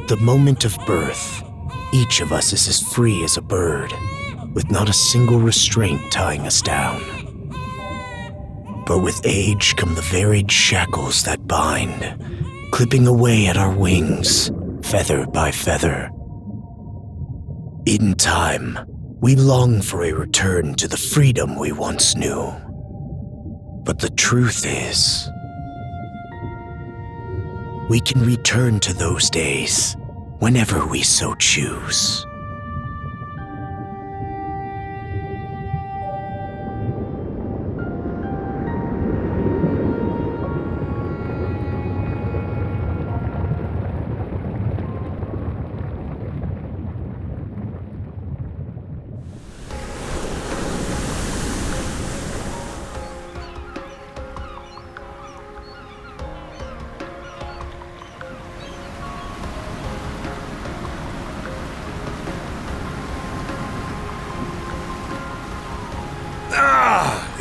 At the moment of birth, each of us is as free as a bird, with not a single restraint tying us down. But with age come the varied shackles that bind, clipping away at our wings, feather by feather. In time, we long for a return to the freedom we once knew. But the truth is, we can return to those days whenever we so choose.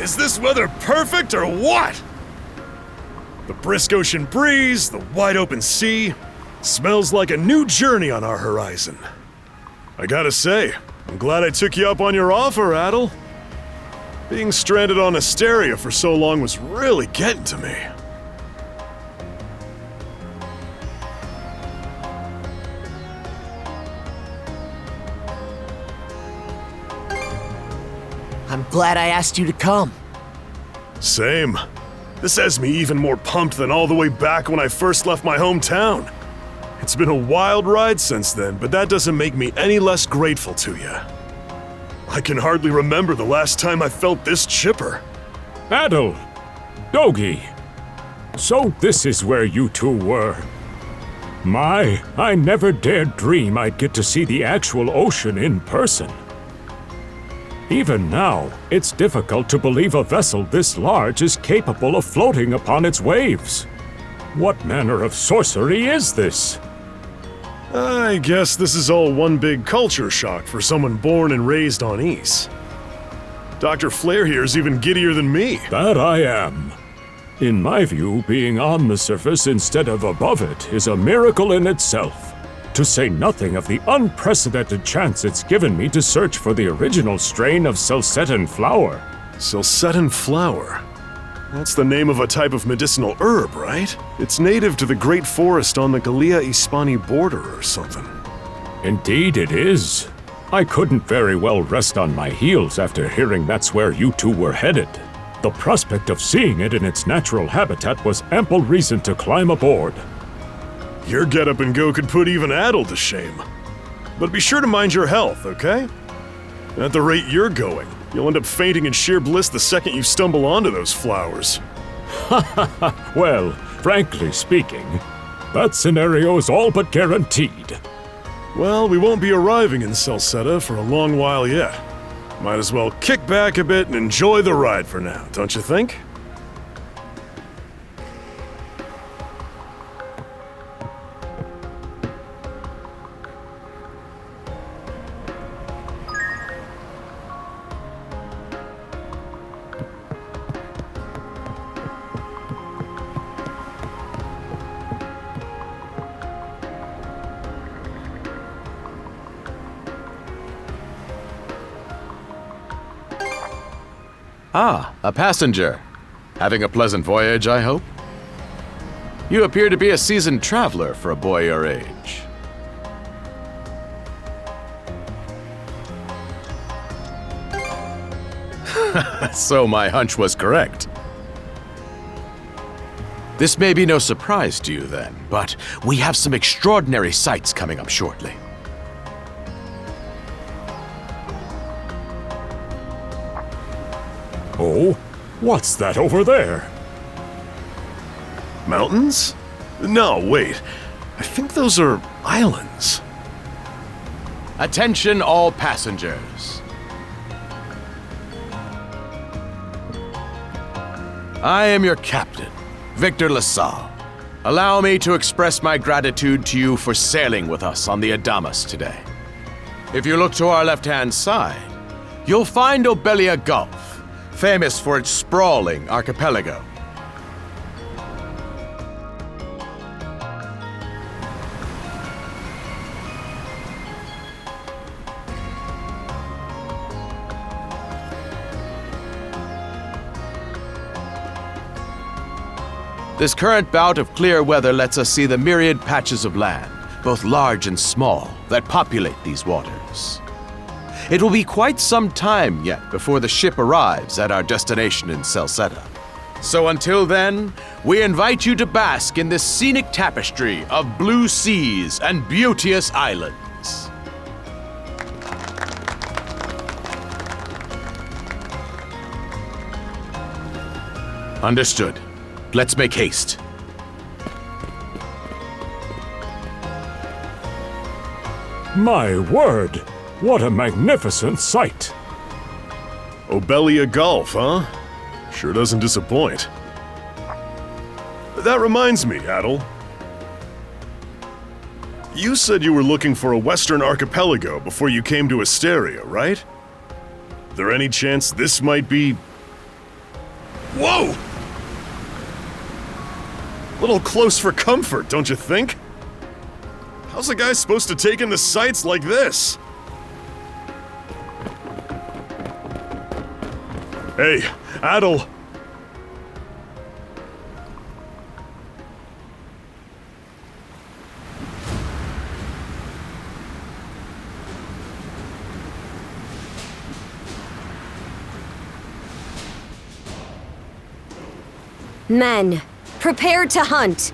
Is this weather perfect or what? The brisk ocean breeze, the wide open sea, smells like a new journey on our horizon. I gotta say, I'm glad I took you up on your offer, Adel. Being stranded on Asteria for so long was really getting to me. I'm glad I asked you to come. Same. This has me even more pumped than all the way back when I first left my hometown. It's been a wild ride since then, but that doesn't make me any less grateful to you. I can hardly remember the last time I felt this chipper. Adel! Dogi! So this is where you two were. I never dared dream I'd get to see the actual ocean in person. Even now, it's difficult to believe a vessel this large is capable of floating upon its waves. What manner of sorcery is this? I guess this is all one big culture shock for someone born and raised on Ys. Dr. Flair here is even giddier than me. That I am. In my view, being on the surface instead of above it is a miracle in itself. To say nothing of the unprecedented chance it's given me to search for the original strain of Celcetan flower. Celcetan flower? That's the name of a type of medicinal herb, right? It's native to the Great Forest on the Gallia-Hispani border or something. Indeed it is. I couldn't very well rest on my heels after hearing that's where you two were headed. The prospect of seeing it in its natural habitat was ample reason to climb aboard. Your get-up and go could put even Adel to shame. But be sure to mind your health, okay? At the rate you're going, you'll end up fainting in sheer bliss the second you stumble onto those flowers. Well, frankly speaking, that scenario is all but guaranteed. Well, we won't be arriving in Celceta for a long while yet. Might as well kick back a bit and enjoy the ride for now, don't you think? Ah, a passenger. Having a pleasant voyage, I hope? You appear to be a seasoned traveler for a boy your age. So my hunch was correct. This may be no surprise to you then, but we have some extraordinary sights coming up shortly. Oh, what's that over there? Mountains? No, wait. I think those are islands. Attention all passengers. I am your captain, Victor LaSalle. Allow me to express my gratitude to you for sailing with us on the Adamas today. If you look to our left-hand side, you'll find Obelia Gulf, famous for its sprawling archipelago. This current bout of clear weather lets us see the myriad patches of land, both large and small, that populate these waters. It will be quite some time yet before the ship arrives at our destination in Celceta. So until then, we invite you to bask in this scenic tapestry of blue seas and beauteous islands. Understood. Let's make haste. My word! What a magnificent sight! Obelia Gulf, huh? Sure doesn't disappoint. That reminds me, Adel. You said you were looking for a western archipelago before you came to Asteria, right? There any chance this might be... Whoa! Little close for comfort, don't you think? How's a guy supposed to take in the sights like this? Hey, Adel! Men, prepare to hunt.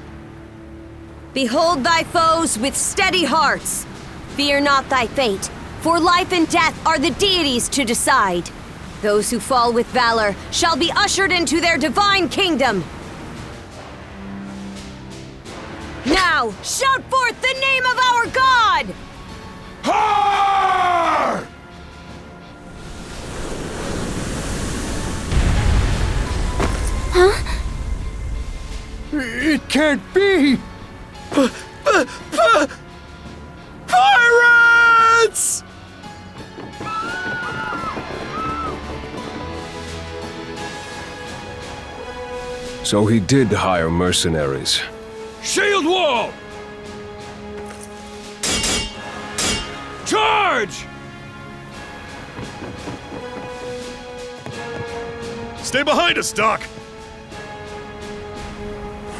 Behold thy foes with steady hearts. Fear not thy fate, for life and death are the deities to decide. Those who fall with valor shall be ushered into their divine kingdom. Now, shout forth the name of our God! Har! It can't be! Pirates! So he did hire mercenaries. Shield wall! Charge! Stay behind us, Doc!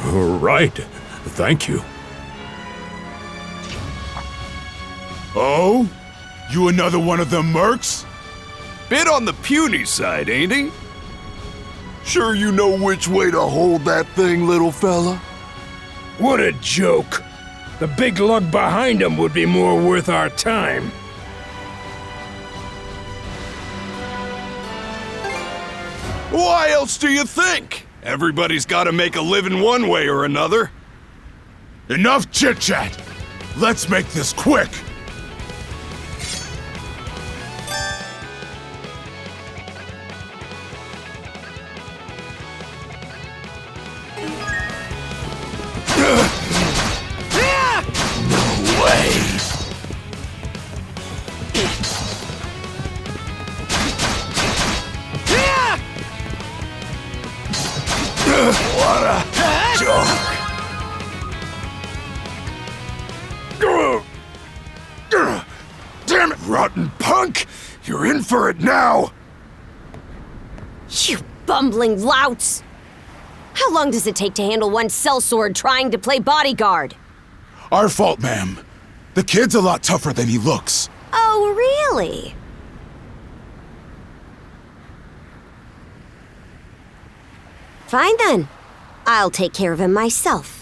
Right. Thank you. Oh? You another one of them mercs? Bit on the puny side, ain't he? Sure you know which way to hold that thing, little fella? What a joke. The big lug behind him would be more worth our time. Why else do you think? Everybody's gotta make a living one way or another. Enough chit-chat! Let's make this quick! No way! What a joke! Damn it, rotten punk! You're in for it now! You bumbling louts! How long does it take to handle one sellsword trying to play bodyguard? Our fault, ma'am. The kid's a lot tougher than he looks. Oh, really? Fine then. I'll take care of him myself.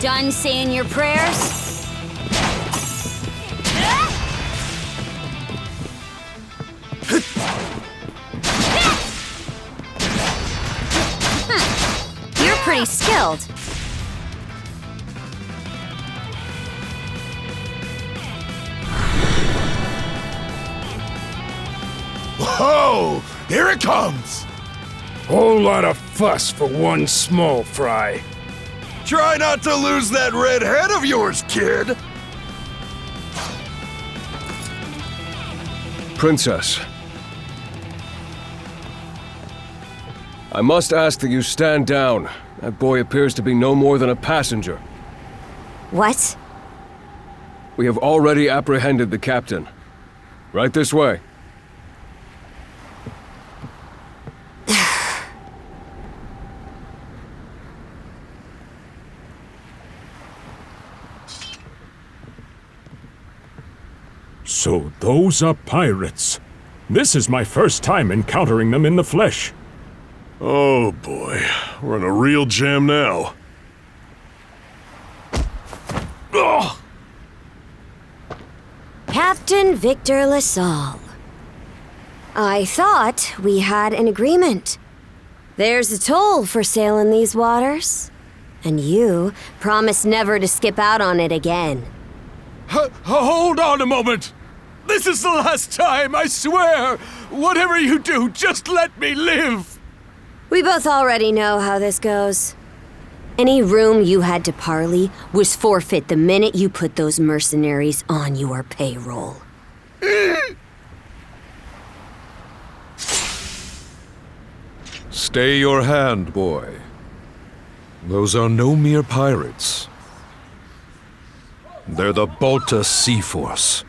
Done saying your prayers? You're pretty skilled. Whoa! Here it comes! Whole lot of fuss for one small fry. Try not to lose that red head of yours, kid! Princess. I must ask that you stand down. That boy appears to be no more than a passenger. What? We have already apprehended the captain. Right this way. So those are pirates. This is my first time encountering them in the flesh. Oh boy, we're in a real jam now. Ugh. Captain Victor LaSalle. I thought we had an agreement. There's a toll for sailing these waters. And you promised never to skip out on it again. Hold on a moment! This is the last time, I swear! Whatever you do, just let me live! We both already know how this goes. Any room you had to parley was forfeit the minute you put those mercenaries on your payroll. Stay your hand, boy. Those are no mere pirates. They're the Balta Sea Force.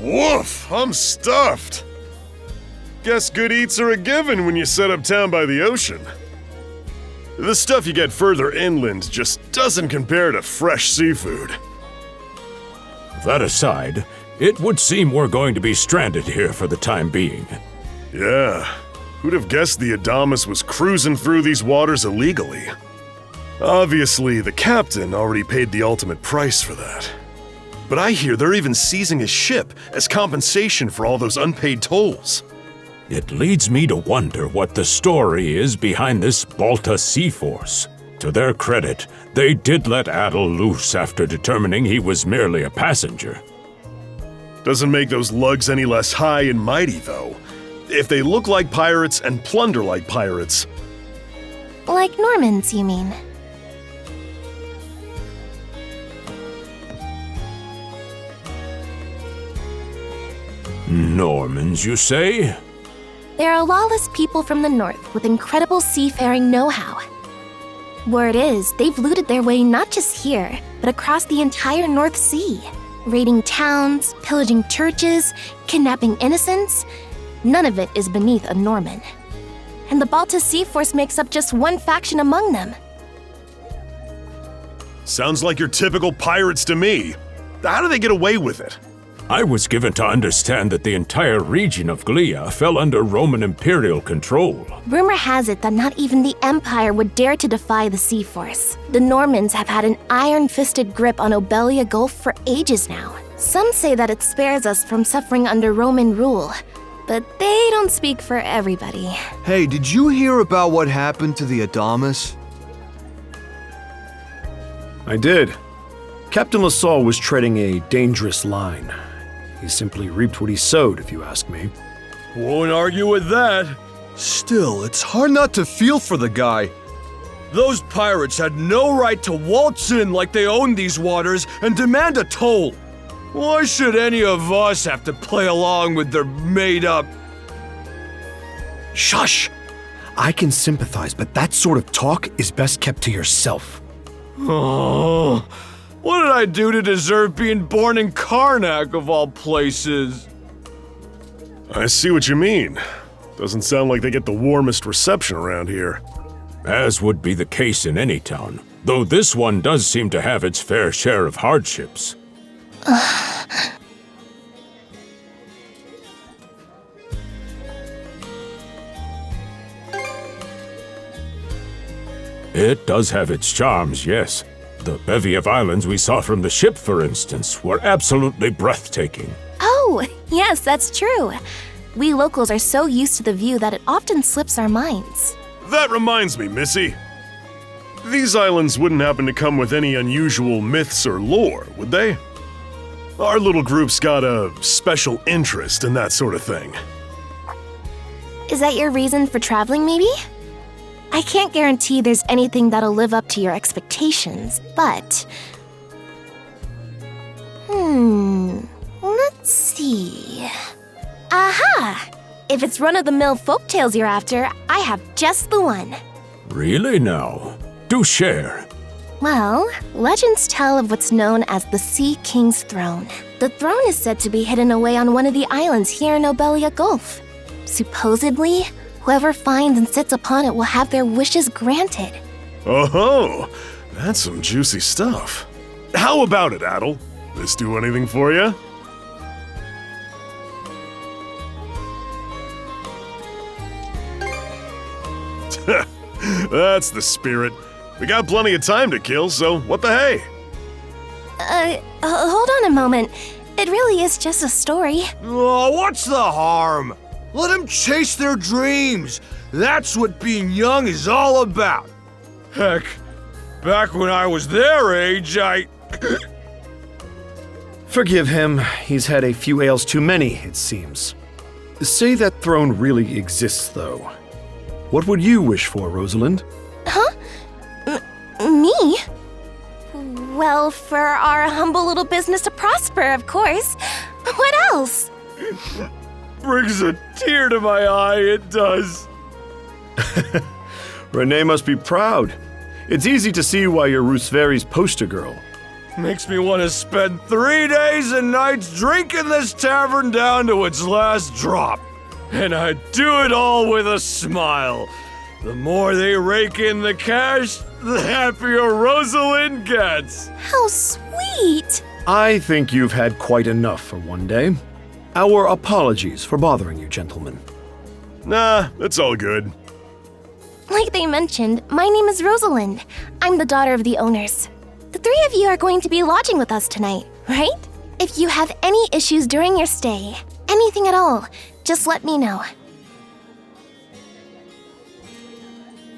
Woof! I'm stuffed! Guess good eats are a given when you set up town by the ocean. The stuff you get further inland just doesn't compare to fresh seafood. That aside, it would seem we're going to be stranded here for the time being. Yeah, who'd have guessed the Adamas was cruising through these waters illegally? Obviously, the captain already paid the ultimate price for that. But I hear they're even seizing his ship as compensation for all those unpaid tolls. It leads me to wonder what the story is behind this Balta Sea Force. To their credit, they did let Adel loose after determining he was merely a passenger. Doesn't make those lugs any less high and mighty, though. if they look like pirates and plunder like pirates. Like Normans, you mean? Normans, you say? They're a lawless people from the north with incredible seafaring know-how. Word is, they've looted their way not just here, but across the entire North Sea, raiding towns, pillaging churches, kidnapping innocents. None of it is beneath a Norman. And the Balta Sea Force makes up just one faction among them. Sounds like your typical pirates to me. How do they get away with it? I was given to understand that the entire region of Glia fell under Roman imperial control. Rumor has it that not even the Empire would dare to defy the Sea Force. The Normans have had an iron-fisted grip on Obelia Gulf for ages now. Some say that it spares us from suffering under Roman rule, but they don't speak for everybody. Hey, did you hear about what happened to the Adamas? I did. Captain LaSalle was treading a dangerous line. He simply reaped what he sowed, if you ask me. Won't argue with that. Still, it's hard not to feel for the guy. Those pirates had no right to waltz in like they owned these waters and demand a toll. Why should any of us have to play along with their made-up... Shush! I can sympathize, but that sort of talk is best kept to yourself. Oh, what did I do to deserve being born in Karnak, of all places? I see what you mean. Doesn't sound like they get the warmest reception around here. As would be the case in any town, though this one does seem to have its fair share of hardships. It does have its charms, yes. The bevy of islands we saw from the ship, for instance, were absolutely breathtaking. Oh, yes, that's true. We locals are so used to the view that it often slips our minds. That reminds me, Missy. These islands wouldn't happen to come with any unusual myths or lore, would they? Our little group's got a special interest in that sort of thing. Is that your reason for traveling, maybe? I can't guarantee there's anything that'll live up to your expectations, but... let's see... Aha! If it's run-of-the-mill folktales you're after, I have just the one. Really now? Do share. Well, legends tell of what's known as the Sea King's Throne. The throne is said to be hidden away on one of the islands here in Obelia Gulf. Supposedly, whoever finds and sits upon it will have their wishes granted. Oh-ho! That's some juicy stuff. How about it, Adel? This do anything for you? That's the spirit. We got plenty of time to kill, so what the hey? Hold on a moment. It really is just a story. Oh, what's the harm? Let them chase their dreams. That's what being young is all about. Heck, back when I was their age, I... Forgive him. He's had a few ales too many, it seems. Say that throne really exists, though. What would you wish for, Rosalind? Huh? Me? Well, for our humble little business to prosper, of course. What else? Brings a tear to my eye, it does. Renee must be proud. It's easy to see why you're Rooseveri's poster girl. Makes me want to spend 3 days and nights drinking this tavern down to its last drop. And I do it all with a smile. The more they rake in the cash, the happier Rosalind gets. How sweet! I think you've had quite enough for one day. Our apologies for bothering you, gentlemen. Nah, it's all good. Like they mentioned, my name is Rosalind. I'm the daughter of the owners. The three of you are going to be lodging with us tonight, right? If you have any issues during your stay, anything at all, just let me know.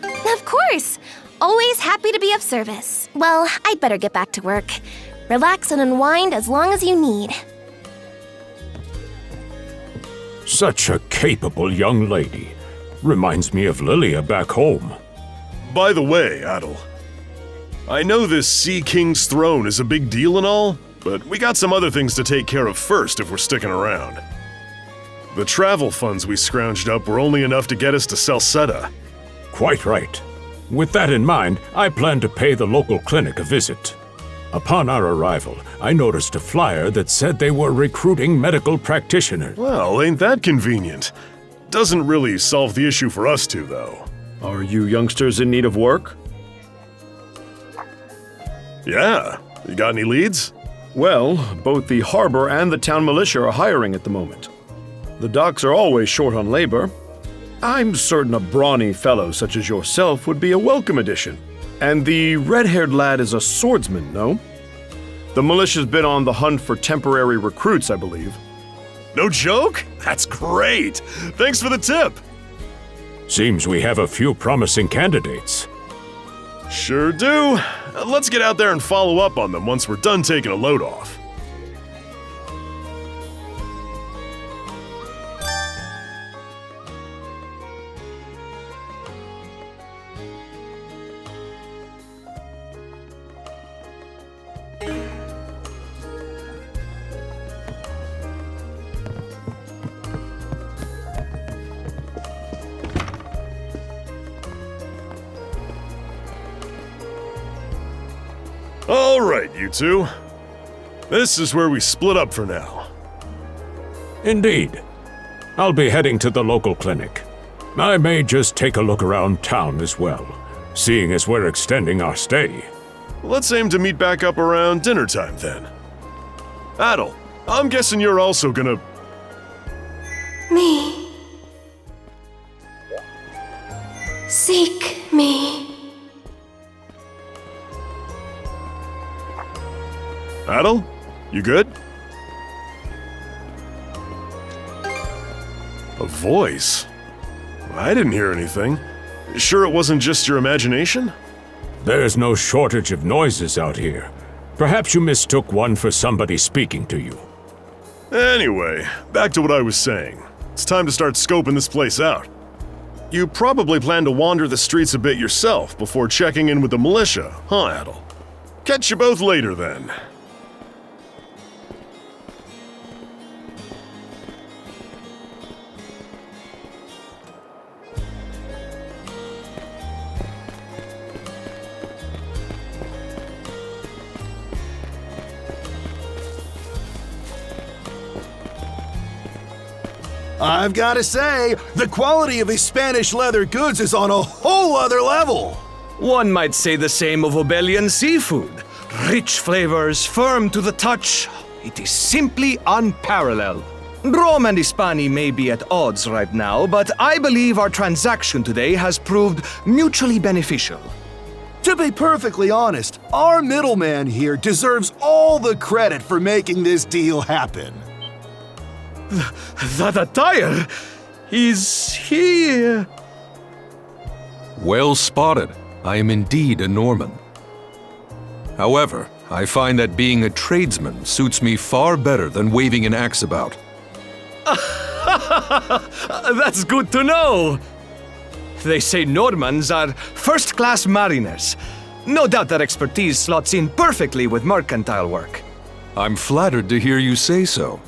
Of course! Always happy to be of service. Well, I'd better get back to work. Relax and unwind as long as you need. Such a capable young lady. Reminds me of Lilia back home. By the way, Adel, I know this Sea King's throne is a big deal and all, but we got some other things to take care of first if we're sticking around. The travel funds we scrounged up were only enough to get us to Salsetta. Quite right. With that in mind, I plan to pay the local clinic a visit. Upon our arrival, I noticed a flyer that said they were recruiting medical practitioners. Well, ain't that convenient? Doesn't really solve the issue for us two, though. Are you youngsters in need of work? Yeah. You got any leads? Well, both the harbor and the town militia are hiring at the moment. The docks are always short on labor. I'm certain a brawny fellow such as yourself would be a welcome addition. And the red-haired lad is a swordsman, no? The militia's been on the hunt for temporary recruits, I believe. No joke? That's great! Thanks for the tip! Seems we have a few promising candidates. Sure do. Let's get out there and follow up on them once we're done taking a load off. All right, you two. This is where we split up for now. Indeed. I'll be heading to the local clinic. I may just take a look around town as well, seeing as we're extending our stay. Let's aim to meet back up around dinner time then. Adel, I'm guessing you're also gonna... Me. Seek me. Adel, you good? A voice? I didn't hear anything. Sure it wasn't just your imagination? There's no shortage of noises out here. Perhaps you mistook one for somebody speaking to you. Anyway, back to what I was saying. It's time to start scoping this place out. You probably plan to wander the streets a bit yourself before checking in with the militia, huh, Adel? Catch you both later then. I've got to say, the quality of his Spanish leather goods is on a whole other level. One might say the same of Obelian seafood. Rich flavors, firm to the touch. It is simply unparalleled. Rome and Hispani may be at odds right now, but I believe our transaction today has proved mutually beneficial. To be perfectly honest, our middleman here deserves all the credit for making this deal happen. That attire is here. Well spotted. I am indeed a Norman. However, I find that being a tradesman suits me far better than waving an axe about. That's good to know. They say Normans are first-class mariners. No doubt their expertise slots in perfectly with mercantile work. I'm flattered to hear you say so.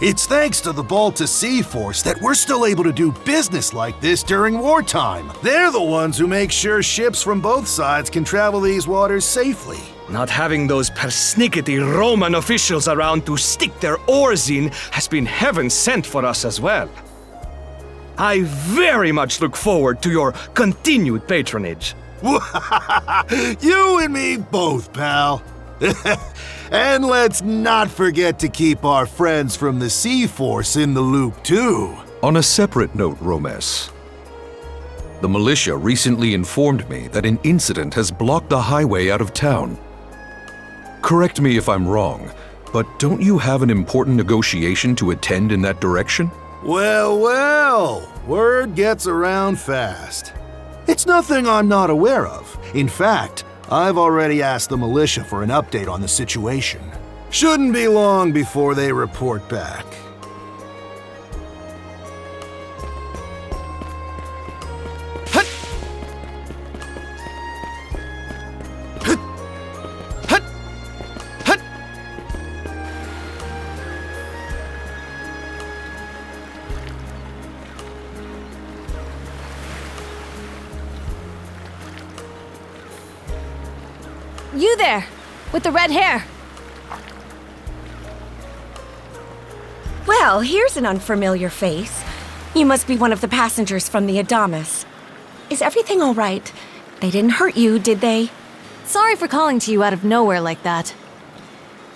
It's thanks to the Balta Sea Force that we're still able to do business like this during wartime. They're the ones who make sure ships from both sides can travel these waters safely. Not having those persnickety Roman officials around to stick their oars in has been heaven sent for us as well. I very much look forward to your continued patronage. You and me both, pal. And let's not forget to keep our friends from the Sea Force in the loop, too. On a separate note, Romes, the militia recently informed me that an incident has blocked the highway out of town. Correct me if I'm wrong, but don't you have an important negotiation to attend in that direction? Well, word gets around fast. It's nothing I'm not aware of. In fact, I've already asked the militia for an update on the situation. Shouldn't be long before they report back. You there, with the red hair. Well, here's an unfamiliar face. You must be one of the passengers from the Adamas. Is everything all right? They didn't hurt you, did they? Sorry for calling to you out of nowhere like that.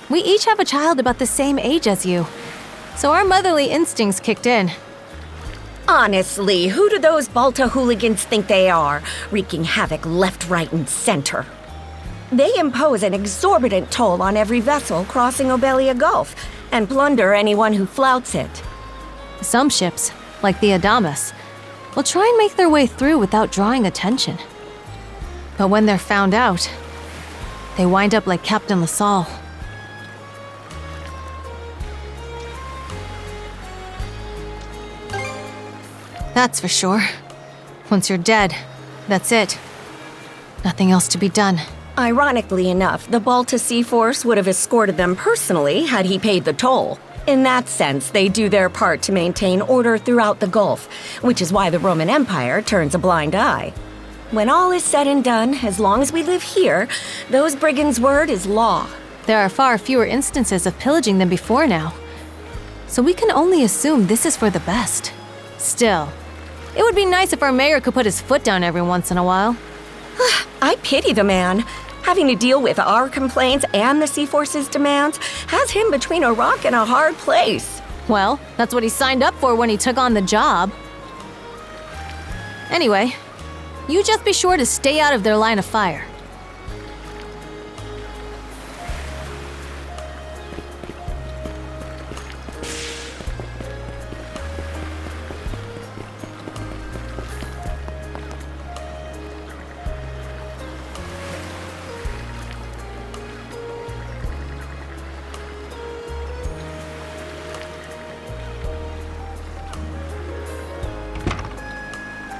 We each have a child about the same age as you, so our motherly instincts kicked in. Honestly, who do those Balta hooligans think they are, wreaking havoc left, right, and center? They impose an exorbitant toll on every vessel crossing Obelia Gulf, and plunder anyone who flouts it. Some ships, like the Adamas, will try and make their way through without drawing attention. But when they're found out, they wind up like Captain LaSalle. That's for sure. Once you're dead, that's it. Nothing else to be done. Ironically enough, the Balta Sea Force would have escorted them personally had he paid the toll. In that sense, they do their part to maintain order throughout the Gulf, which is why the Roman Empire turns a blind eye. When all is said and done, as long as we live here, those brigands' word is law. There are far fewer instances of pillaging than before now, so we can only assume this is for the best. Still, it would be nice if our mayor could put his foot down every once in a while. I pity the man. Having to deal with our complaints and the Sea Force's demands has him between a rock and a hard place. Well, that's what he signed up for when he took on the job. Anyway, you just be sure to stay out of their line of fire.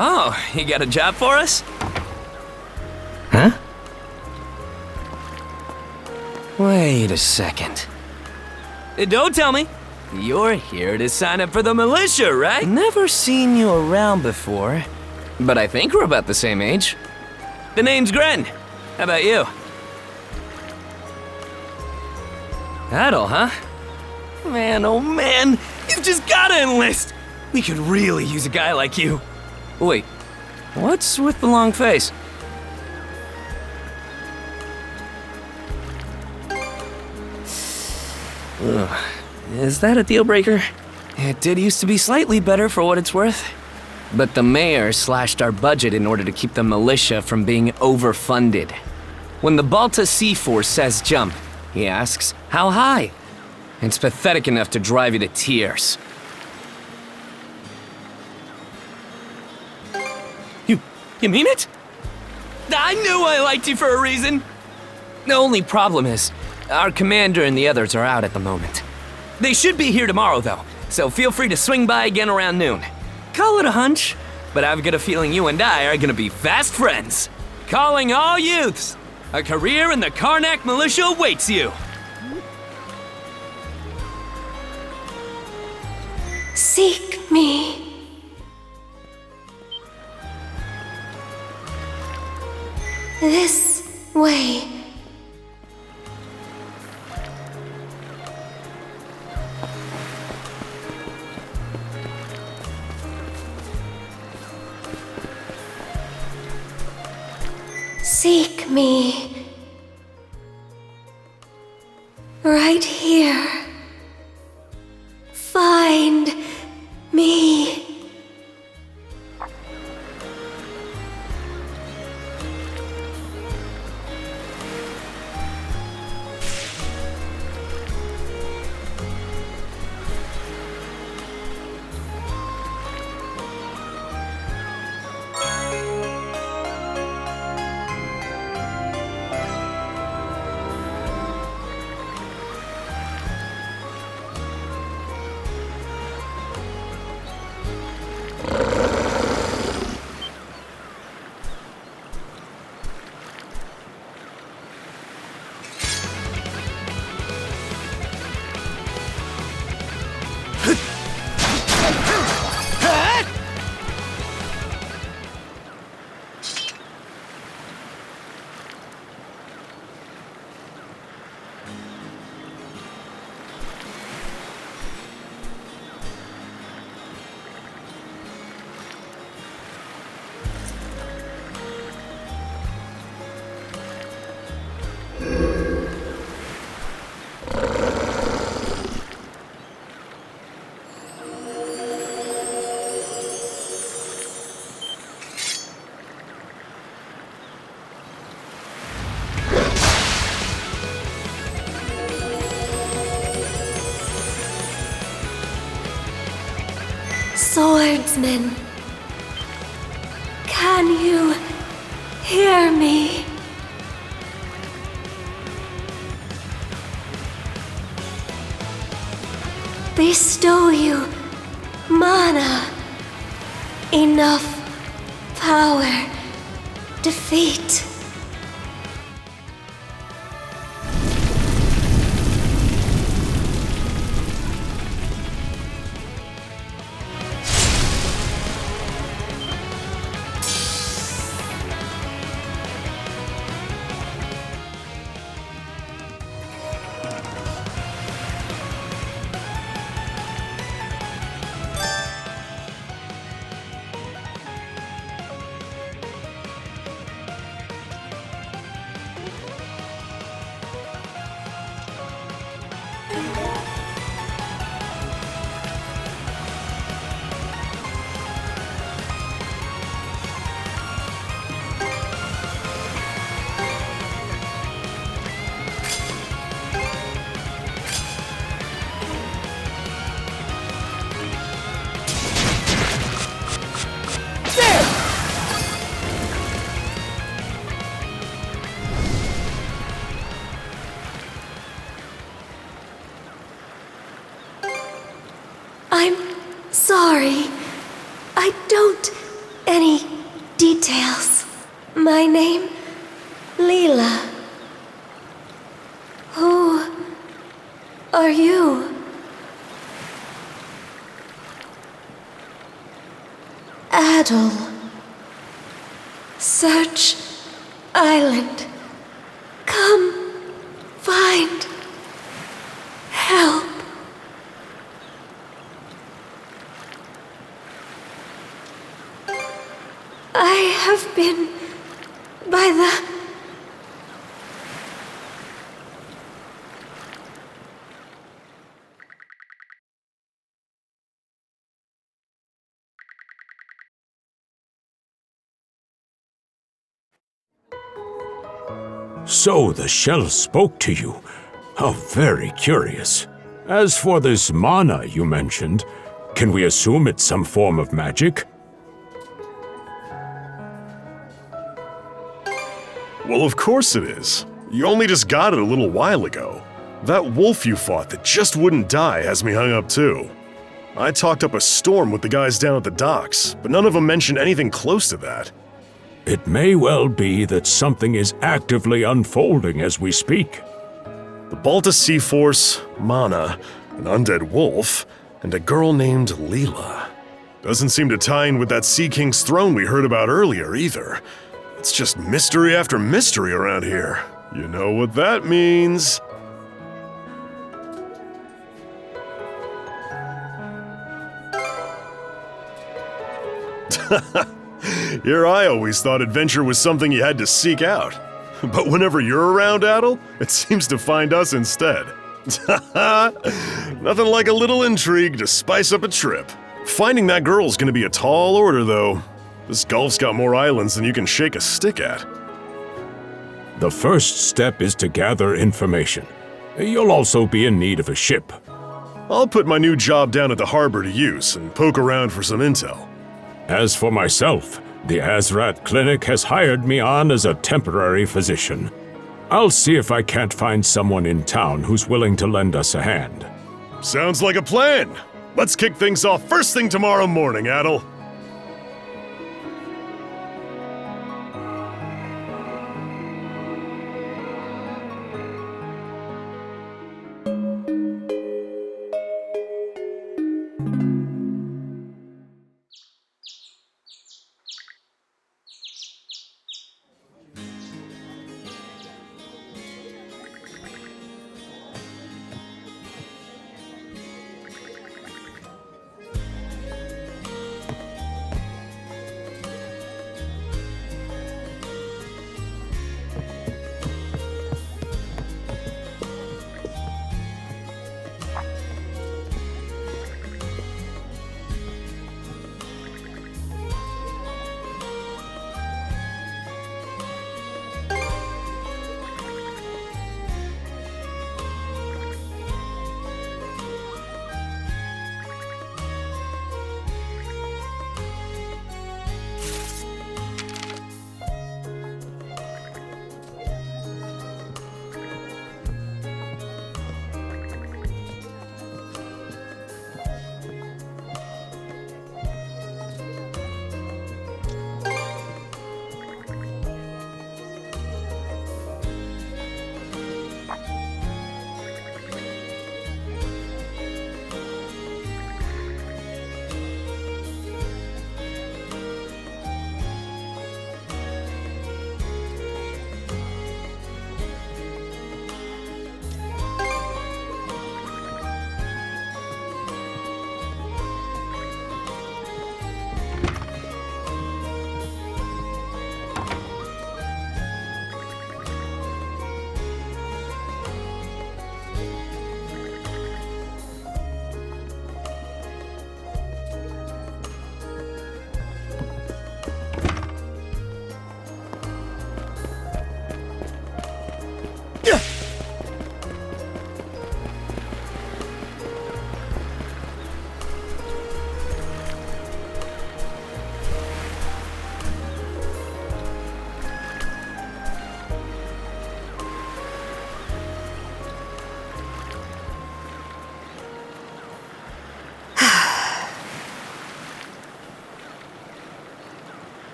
Oh, you got a job for us? Huh? Wait a second. Don't tell me. You're here to sign up for the militia, right? Never seen you around before, but I think we're about the same age. The name's Gren. How about you? Adel, huh? Man, oh man, you've just gotta enlist! We could really use a guy like you. Wait, what's with the long face? Ugh. Is that a deal breaker? It did used to be slightly better for what it's worth. But the mayor slashed our budget in order to keep the militia from being overfunded. When the Balta Sea Force says jump, he asks, how high? It's pathetic enough to drive you to tears. You mean it? I knew I liked you for a reason! The only problem is, our commander and the others are out at the moment. They should be here tomorrow, though, so feel free to swing by again around noon. Call it a hunch, but I've got a feeling you and I are gonna be fast friends. Calling all youths! A career in the Karnak militia awaits you! Seek me. This way. Seek me. Right here. Find me. Swordsman, can you hear me? Bestow you mana, enough power, defeat. I'm sorry. I don't any details. My name, Leela. Who are you? Adel. Search Island. Come find help. I have been by the... So the shell spoke to you. How very curious. As for this mana you mentioned, can we assume it's some form of magic? Well, of course it is. You only just got it a little while ago. That wolf you fought that just wouldn't die has me hung up too. I talked up a storm with the guys down at the docks, but none of them mentioned anything close to that. It may well be that something is actively unfolding as we speak. The Balta Sea Force, Mana, an undead wolf, and a girl named Leela. Doesn't seem to tie in with that Sea King's throne we heard about earlier either. It's just mystery after mystery around here. You know what that means. Here I always thought adventure was something you had to seek out. But whenever you're around, Adel, it seems to find us instead. Nothing like a little intrigue to spice up a trip. Finding that girl's gonna be a tall order, though. This Gulf's got more islands than you can shake a stick at. The first step is to gather information. You'll also be in need of a ship. I'll put my new job down at the harbor to use and poke around for some intel. As for myself, the Azrat Clinic has hired me on as a temporary physician. I'll see if I can't find someone in town who's willing to lend us a hand. Sounds like a plan. Let's kick things off first thing tomorrow morning, Adel.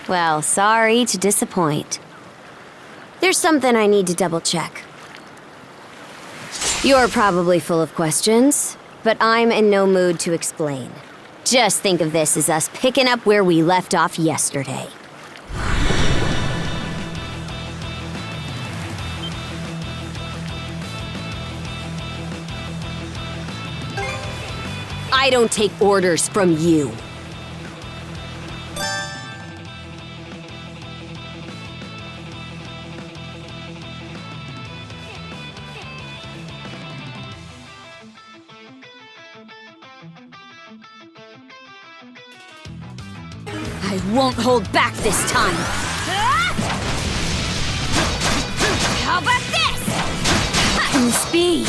Well, sorry to disappoint. There's something I need to double check. You're probably full of questions, but I'm in no mood to explain. Just think of this as us picking up where we left off yesterday. I don't take orders from you. I won't hold back this time. How about this? And speed.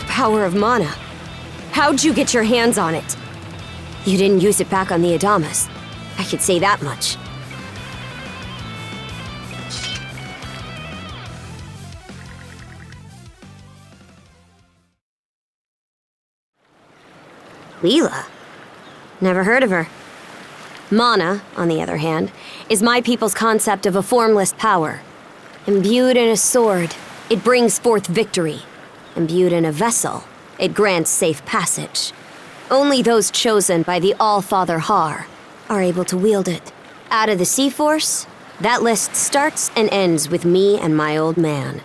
Power of mana. How'd you get your hands on it? You didn't use it back on the Adamas. I could say that much. Leela? Never heard of her. Mana, on the other hand, is my people's concept of a formless power. Imbued in a sword, it brings forth victory. Imbued in a vessel, it grants safe passage. Only those chosen by the All-Father Har are able to wield it. Out of the Sea Force, that list starts and ends with me and my old man.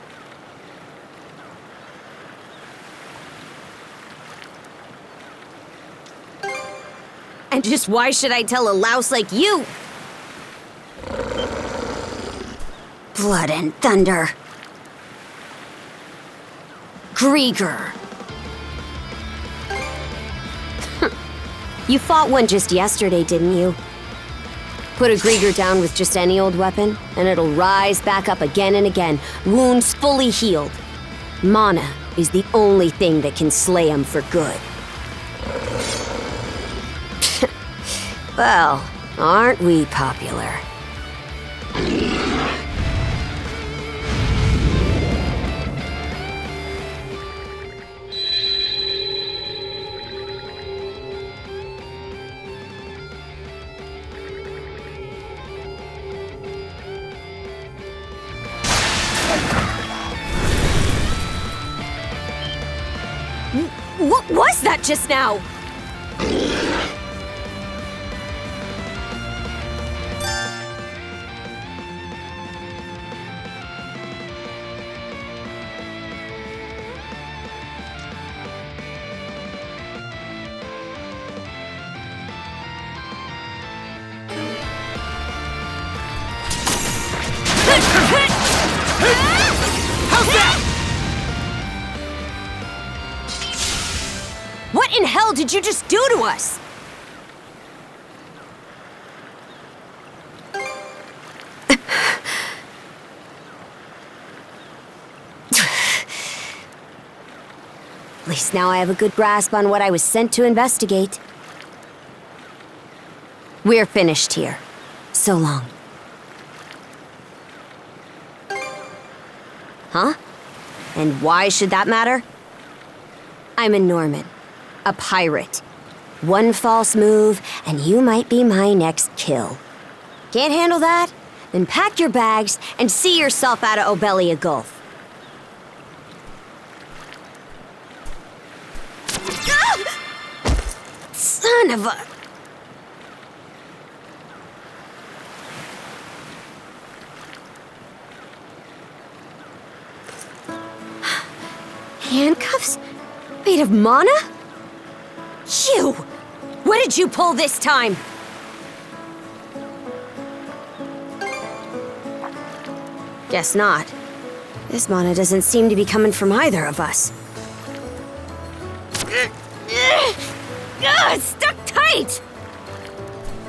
And just why should I tell a louse like you? Blood and thunder. Grieger. You fought one just yesterday, didn't you? Put a Grieger down with just any old weapon, and it'll rise back up again and again, wounds fully healed. Mana is the only thing that can slay him for good. Well, aren't we popular? What was that just now? How's that? What in hell did you just do to us? At least now I have a good grasp on what I was sent to investigate. We're finished here. So long. Huh? And why should that matter? I'm a Norman. A pirate. One false move, and you might be my next kill. Can't handle that? Then pack your bags and see yourself out of Obelia Gulf. Son of a... Handcuffs? Made of mana? You! What did you pull this time? Guess not. This mana doesn't seem to be coming from either of us. It's stuck tight!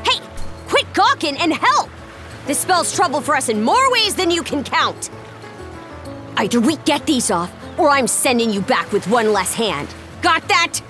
Hey, quit gawking and help! This spells trouble for us in more ways than you can count. Either we get these off, or I'm sending you back with one less hand. Got that?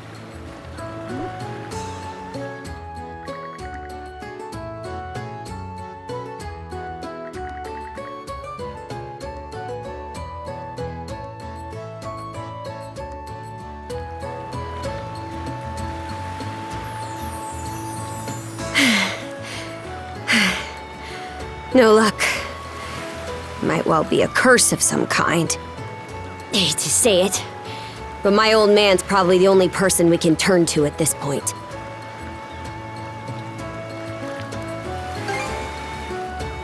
No luck. Might well be a curse of some kind. Hate to say it, but my old man's probably the only person we can turn to at this point.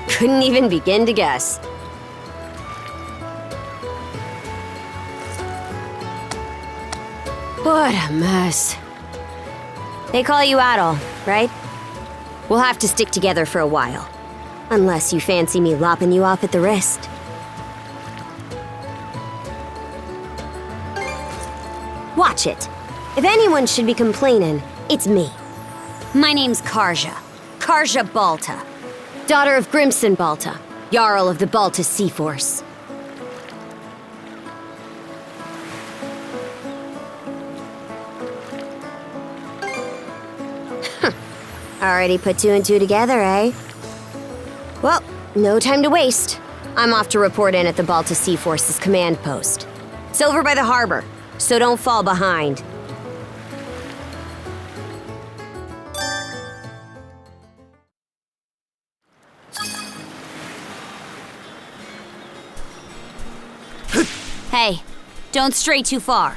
Couldn't even begin to guess. What a mess. They call you Adol, right? We'll have to stick together for a while. Unless you fancy me lopping you off at the wrist. Watch it. If anyone should be complaining, it's me. My name's Karja. Karja Balta. Daughter of Grimson Balta, Jarl of the Balta Sea Force. Already put two and two together, eh? Well, no time to waste. I'm off to report in at the Balta Sea Force's command post. It's over by the harbor, so don't fall behind. Hey, don't stray too far.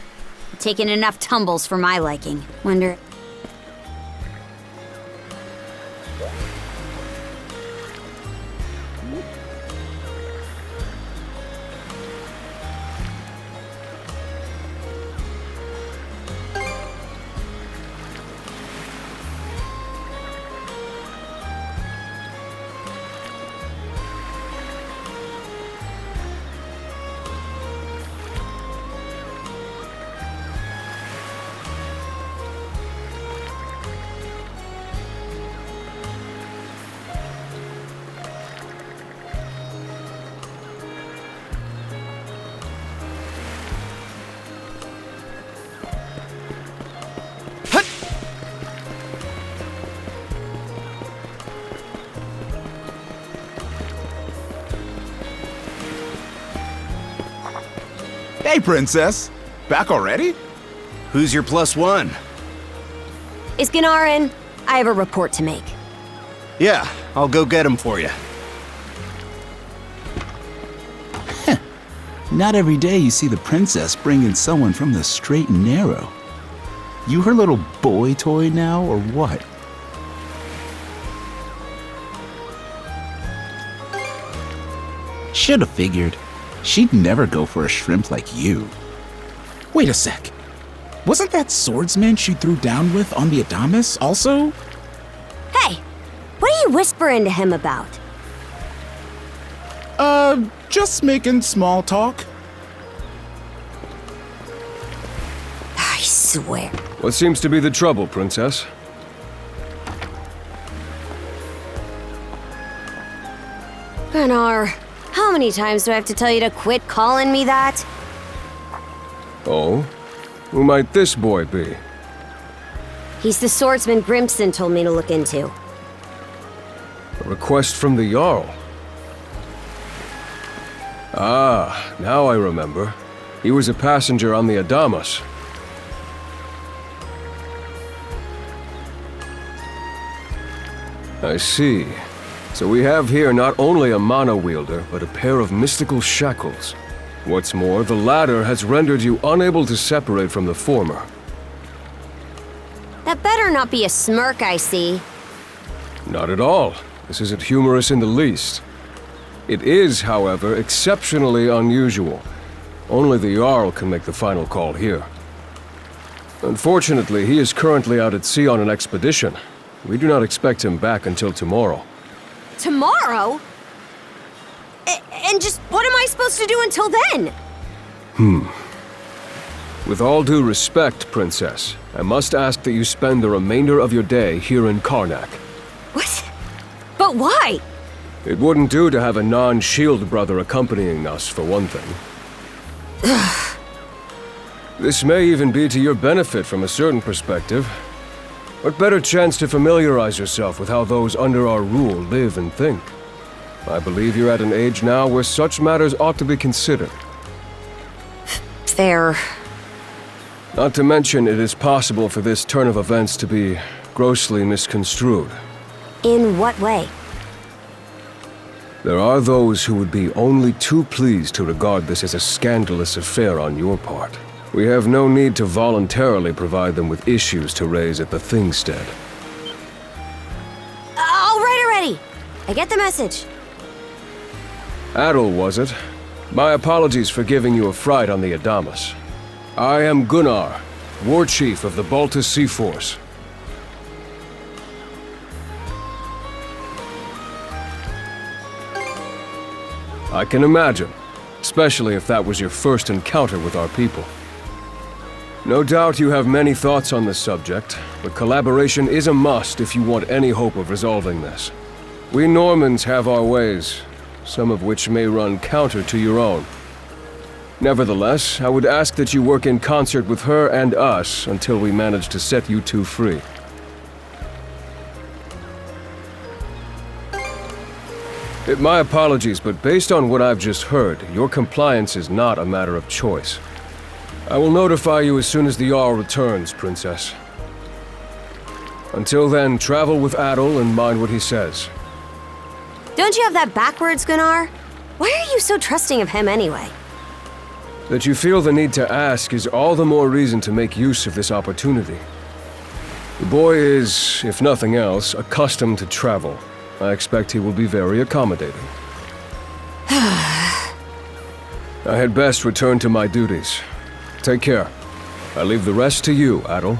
You've taken enough tumbles for my liking. Wonder... Hey, Princess! Back already? Who's your +1? Is Gunnar in? I have a report to make. Yeah, I'll go get him for you. Not every day you see the princess bring in someone from the straight and narrow. You her little boy toy now, or what? Should've figured. She'd never go for a shrimp like you. Wait a sec. Wasn't that swordsman she threw down with on the Adamas also? Hey, what are you whispering to him about? Just making small talk. I swear. What seems to be the trouble, Princess? Gunnar, how many times do I have to tell you to quit calling me that? Oh? Who might this boy be? He's the swordsman Grimson told me to look into. A request from the Jarl. Ah, now I remember. He was a passenger on the Adamas. I see. So we have here not only a mana wielder, but a pair of mystical shackles. What's more, the latter has rendered you unable to separate from the former. That better not be a smirk I see. Not at all. This isn't humorous in the least. It is, however, exceptionally unusual. Only the Jarl can make the final call here. Unfortunately, he is currently out at sea on an expedition. We do not expect him back until tomorrow. Tomorrow? And just what am I supposed to do until then? With all due respect, Princess, I must ask that you spend the remainder of your day here in Karnak. What? But why? It wouldn't do to have a non-shield brother accompanying us, for one thing. This may even be to your benefit from a certain perspective. What better chance to familiarize yourself with how those under our rule live and think? I believe you're at an age now where such matters ought to be considered. Fair. Not to mention, it is possible for this turn of events to be grossly misconstrued. In what way? There are those who would be only too pleased to regard this as a scandalous affair on your part. We have no need to voluntarily provide them with issues to raise at the Thingstead. All right already! I get the message. Adel, was it? My apologies for giving you a fright on the Adamas. I am Gunnar, War Chief of the Baltus Sea Force. I can imagine, especially if that was your first encounter with our people. No doubt you have many thoughts on this subject, but collaboration is a must if you want any hope of resolving this. We Normans have our ways, some of which may run counter to your own. Nevertheless, I would ask that you work in concert with her and us until we manage to set you two free. My apologies, but based on what I've just heard, your compliance is not a matter of choice. I will notify you as soon as the Jarl returns, Princess. Until then, travel with Adel and mind what he says. Don't you have that backwards, Gunnar? Why are you so trusting of him anyway? That you feel the need to ask is all the more reason to make use of this opportunity. The boy is, if nothing else, accustomed to travel. I expect he will be very accommodating. I had best return to my duties. Take care. I leave the rest to you, Adel.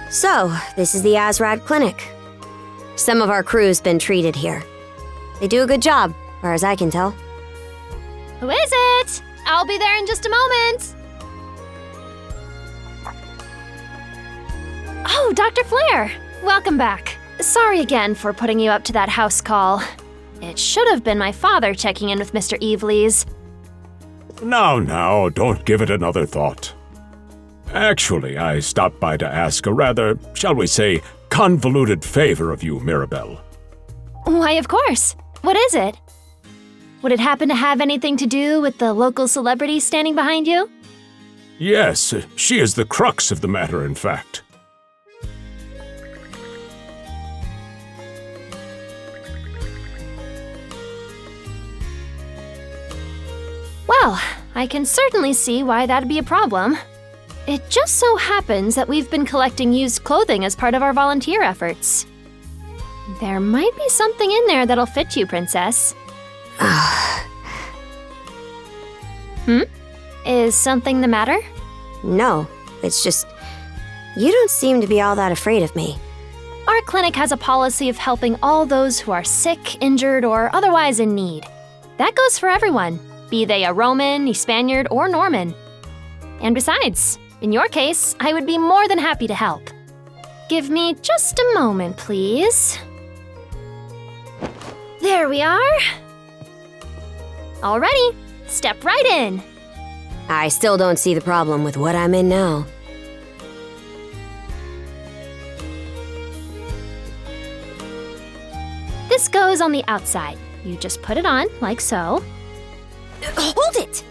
So, this is the Azrad Clinic. Some of our crew's been treated here. They do a good job, as far as I can tell. Who is it? I'll be there in just a moment. Oh, Dr. Flair. Welcome back. Sorry again for putting you up to that house call. It should have been my father checking in with Mr. Evelees. Now, don't give it another thought. Actually, I stopped by to ask a rather, shall we say, convoluted favor of you, Mirabelle. Why, of course. What is it? Would it happen to have anything to do with the local celebrity standing behind you? Yes, she is the crux of the matter, in fact. Well, I can certainly see why that'd be a problem. It just so happens that we've been collecting used clothing as part of our volunteer efforts. There might be something in there that'll fit you, Princess. Is something the matter? No, it's just... you don't seem to be all that afraid of me. Our clinic has a policy of helping all those who are sick, injured, or otherwise in need. That goes for everyone, be they a Roman, a Spaniard, or Norman. And besides, in your case, I would be more than happy to help. Give me just a moment, please. There we are. Alrighty, step right in. I still don't see the problem with what I'm in now. This goes on the outside. You just put it on, like so. Hold it!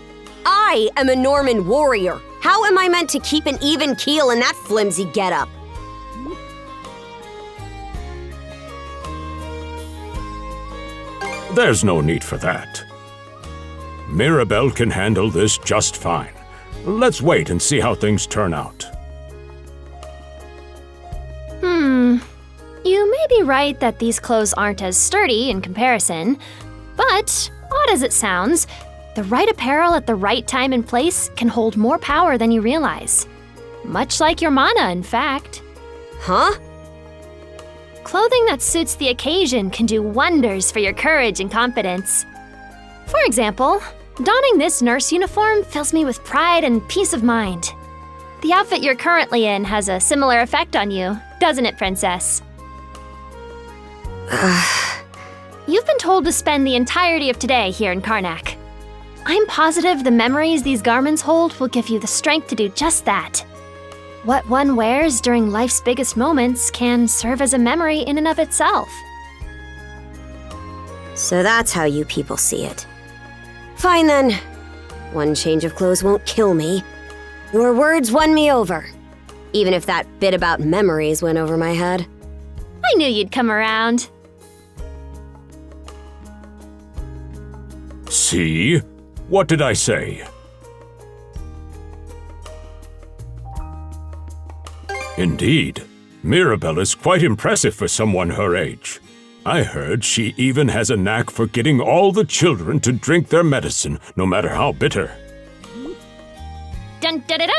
I am a Norman warrior. How am I meant to keep an even keel in that flimsy getup? There's no need for that. Mirabelle can handle this just fine. Let's wait and see how things turn out. You may be right that these clothes aren't as sturdy in comparison, but odd as it sounds, the right apparel at the right time and place can hold more power than you realize. Much like your mana, in fact. Huh? Clothing that suits the occasion can do wonders for your courage and confidence. For example, donning this nurse uniform fills me with pride and peace of mind. The outfit you're currently in has a similar effect on you, doesn't it, Princess? You've been told to spend the entirety of today here in Karnak. I'm positive the memories these garments hold will give you the strength to do just that. What one wears during life's biggest moments can serve as a memory in and of itself. So that's how you people see it. Fine then. One change of clothes won't kill me. Your words won me over. Even if that bit about memories went over my head. I knew you'd come around. See? What did I say? Indeed, Mirabelle is quite impressive for someone her age. I heard she even has a knack for getting all the children to drink their medicine, no matter how bitter. Dun da da da!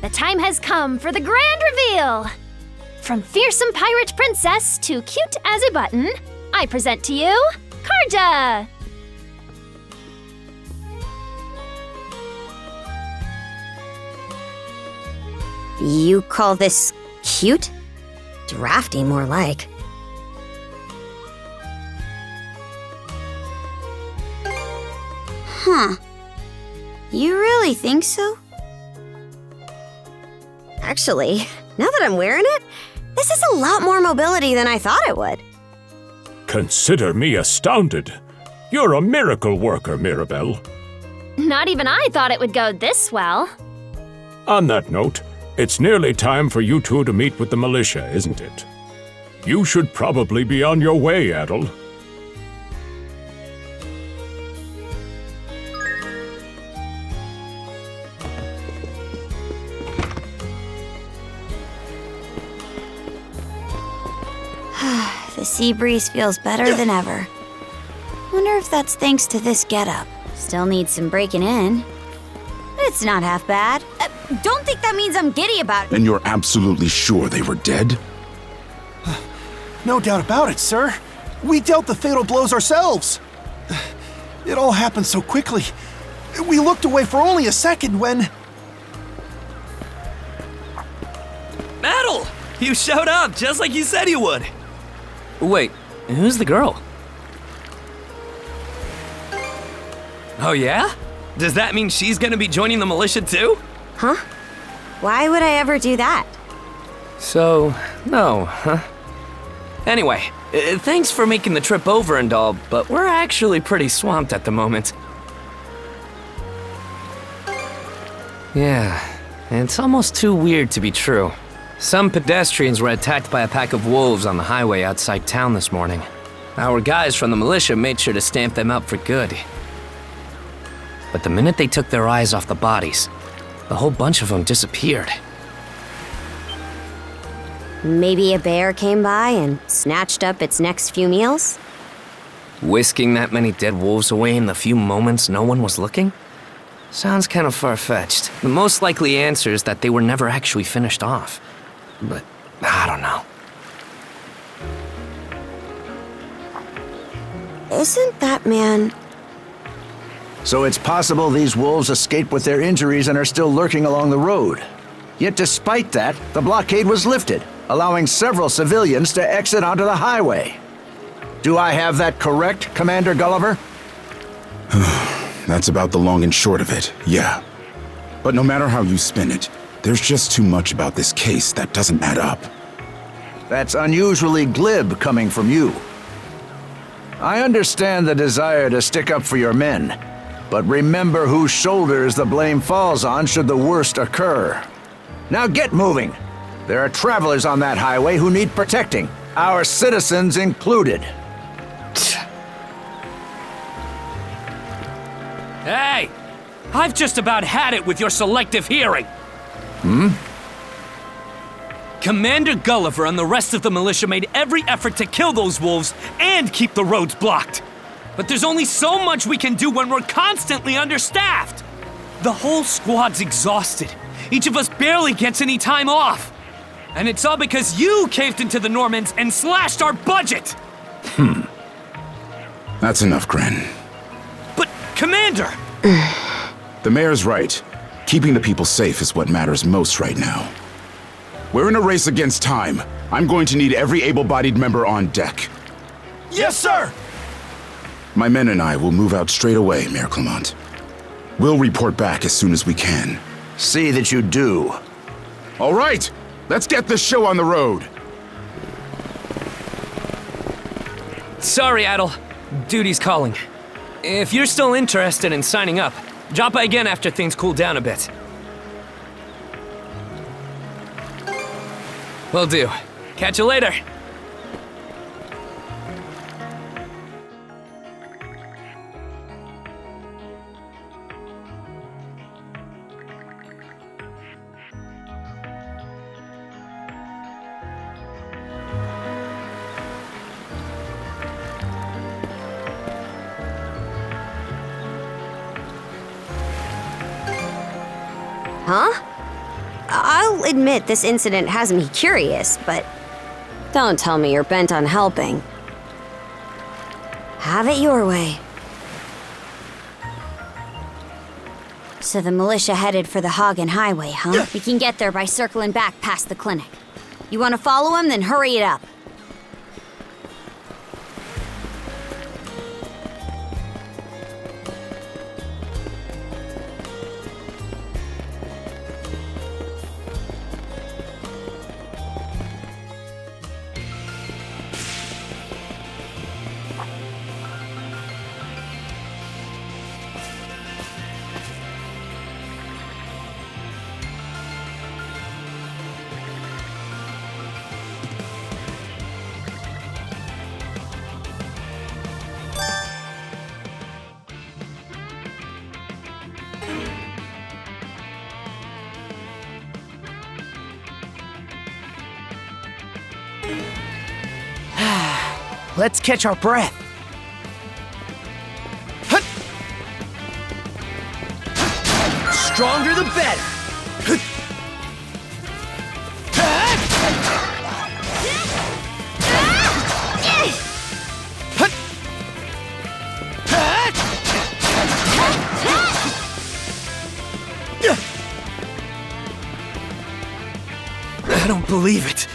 The time has come for the grand reveal! From fearsome pirate princess to cute as a button, I present to you, Karja! You call this cute? Drafty, more like. Huh. You really think so? Actually, now that I'm wearing it, this is a lot more mobility than I thought it would. Consider me astounded. You're a miracle worker, Mirabelle. Not even I thought it would go this well. On that note, it's nearly time for you two to meet with the militia, isn't it? You should probably be on your way, Adel. The sea breeze feels better than ever. Wonder if that's thanks to this getup. Still needs some breaking in. It's not half bad. Don't think that means I'm giddy about it. And you're absolutely sure they were dead? No doubt about it, sir. We dealt the fatal blows ourselves. It all happened so quickly. We looked away for only a second when... Adel! You showed up just like you said you would. Wait, who's the girl? Oh yeah? Does that mean she's gonna be joining the militia too? Huh? Why would I ever do that? So, no, huh? Anyway, thanks for making the trip over and all, but we're actually pretty swamped at the moment. Yeah, it's almost too weird to be true. Some pedestrians were attacked by a pack of wolves on the highway outside town this morning. Our guys from the militia made sure to stamp them out for good. But the minute they took their eyes off the bodies, the whole bunch of them disappeared. Maybe a bear came by and snatched up its next few meals? Whisking that many dead wolves away in the few moments no one was looking? Sounds kind of far-fetched. The most likely answer is that they were never actually finished off. But I don't know. Isn't that man... So it's possible these wolves escaped with their injuries and are still lurking along the road. Yet despite that, the blockade was lifted, allowing several civilians to exit onto the highway. Do I have that correct, Commander Gulliver? That's about the long and short of it, yeah. But no matter how you spin it, there's just too much about this case that doesn't add up. That's unusually glib coming from you. I understand the desire to stick up for your men, but remember whose shoulders the blame falls on should the worst occur. Now get moving. There are travelers on that highway who need protecting, our citizens included. Hey! I've just about had it with your selective hearing! Commander Gulliver and the rest of the militia made every effort to kill those wolves and keep the roads blocked. But there's only so much we can do when we're constantly understaffed. The whole squad's exhausted. Each of us barely gets any time off. And it's all because you caved into the Normans and slashed our budget! That's enough, Gren. But, Commander! The mayor's right. Keeping the people safe is what matters most right now. We're in a race against time. I'm going to need every able-bodied member on deck. Yes, sir! My men and I will move out straight away, Mayor Clement. We'll report back as soon as we can. See that you do. All right! Let's get this show on the road! Sorry, Adel. Duty's calling. If you're still interested in signing up, drop by again after things cool down a bit. Will do. Catch you later. Huh? I'll admit this incident has me curious, but don't tell me you're bent on helping. Have it your way. So the militia headed for the Hagen Highway, huh? We can get there by circling back past the clinic. You want to follow him? Then hurry it up. Let's catch our breath. Stronger the better. I don't believe it.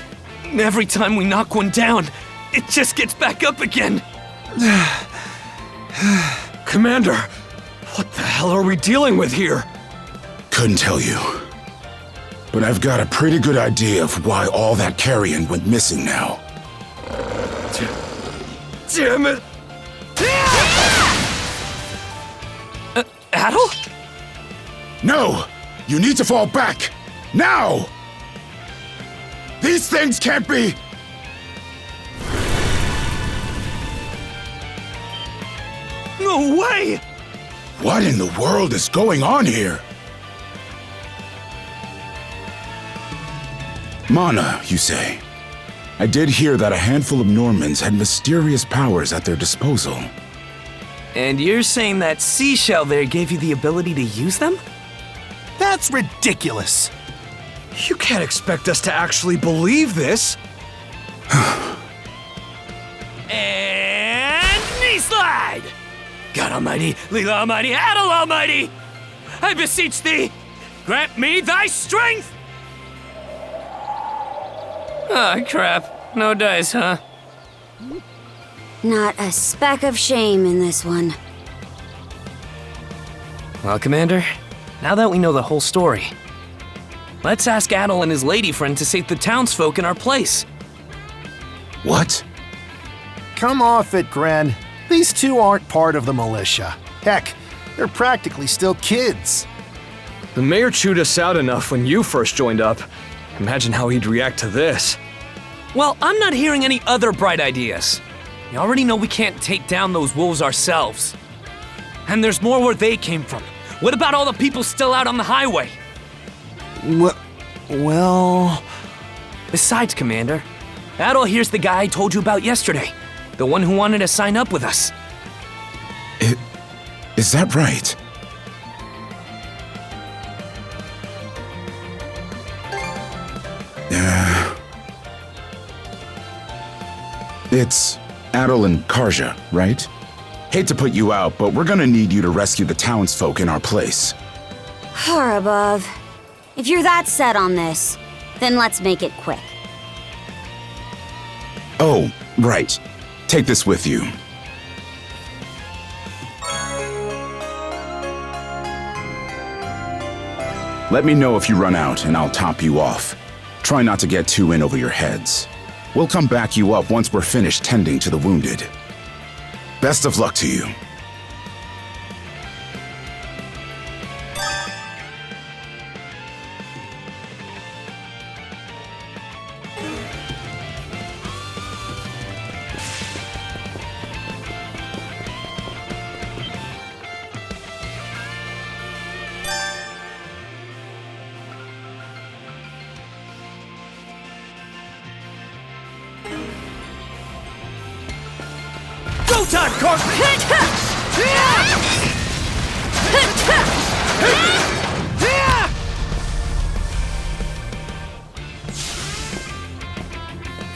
Every time we knock one down, it just gets back up again. Commander, what the hell are we dealing with here? Couldn't tell you. But I've got a pretty good idea of why all that carrion went missing now. Damn it! Adel? No! You need to fall back! Now! These things can't be... No way! What in the world is going on here? Mana, you say? I did hear that a handful of Normans had mysterious powers at their disposal. And you're saying that seashell there gave you the ability to use them? That's ridiculous. You can't expect us to actually believe this. And knee slide! God Almighty, Leela Almighty, Adel Almighty! I beseech thee, grant me thy strength! Ah, crap. No dice, huh? Not a speck of shame in this one. Well, Commander, now that we know the whole story, let's ask Adel and his lady friend to save the townsfolk in our place. What? Come off it, Gren. These two aren't part of the militia. Heck, they're practically still kids. The mayor chewed us out enough when you first joined up. Imagine how he'd react to this. Well, I'm not hearing any other bright ideas. You already know we can't take down those wolves ourselves. And there's more where they came from. What about all the people still out on the highway? Well... Besides, Commander, Adel here's the guy I told you about yesterday. The one who wanted to sign up with us. Is that right? It's Adel and Karja, right? Hate to put you out, but we're gonna need you to rescue the townsfolk in our place. Far above. If you're that set on this, then let's make it quick. Oh, right. Take this with you. Let me know if you run out, and I'll top you off. Try not to get too in over your heads. We'll come back you up once we're finished tending to the wounded. Best of luck to you. Go time,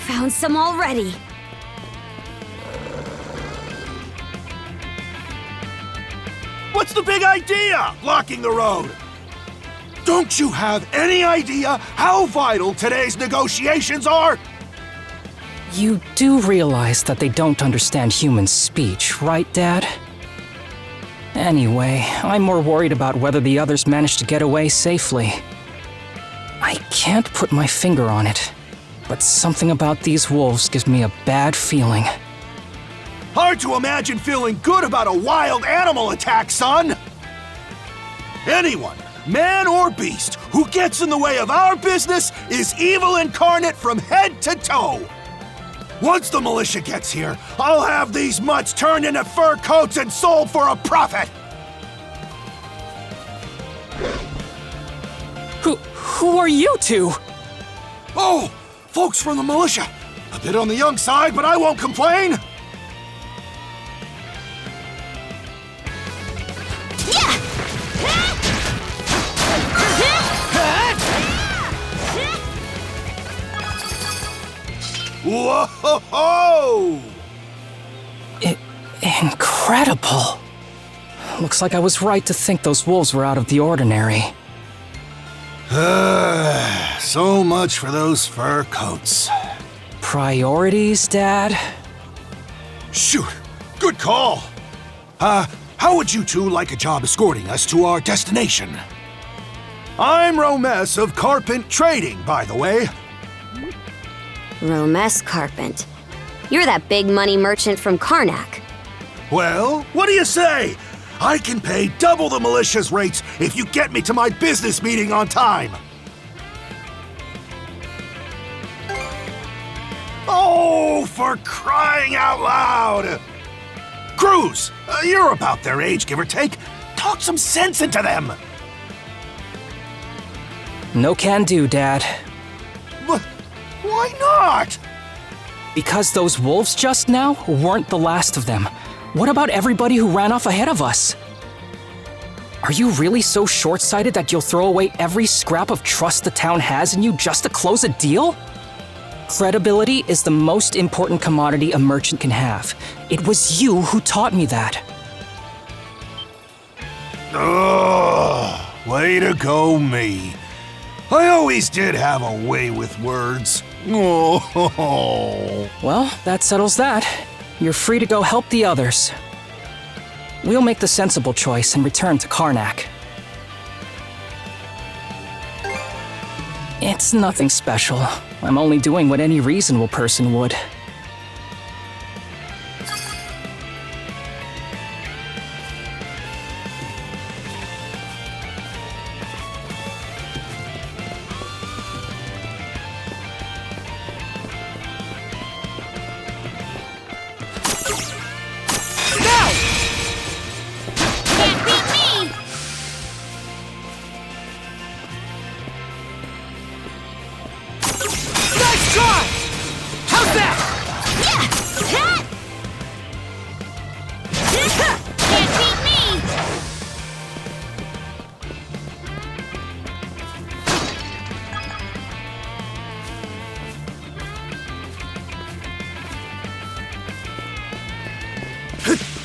Found some already. What's the big idea, blocking the road? Don't you have any idea how vital today's negotiations are? You do realize that they don't understand human speech, right, Dad? Anyway, I'm more worried about whether the others managed to get away safely. I can't put my finger on it, but something about these wolves gives me a bad feeling. Hard to imagine feeling good about a wild animal attack, son! Anyone, man or beast, who gets in the way of our business is evil incarnate from head to toe! Once the militia gets here, I'll have these mutts turned into fur coats and sold for a profit! Who are you two? Oh, folks from the militia. A bit on the young side, but I won't complain! Whoa-ho-ho! Incredible! Looks like I was right to think those wolves were out of the ordinary. So much for those fur coats. Priorities, Dad? Shoot, good call. How would you two like a job escorting us to our destination? I'm Romes of Carpent Trading, by the way. Romes Carpent. You're that big money merchant from Karnak. Well, what do you say? I can pay double the militia's rates if you get me to my business meeting on time. Oh, for crying out loud! Cruz, you're about their age, give or take. Talk some sense into them. No can do, Dad. Why not? Because those wolves just now weren't the last of them. What about everybody who ran off ahead of us? Are you really so short-sighted that you'll throw away every scrap of trust the town has in you just to close a deal? Credibility is the most important commodity a merchant can have. It was you who taught me that. Ugh, way to go, me. I always did have a way with words. Oh. Well, that settles that. You're free to go help the others. We'll make the sensible choice and return to Karnak. It's nothing special. I'm only doing what any reasonable person would.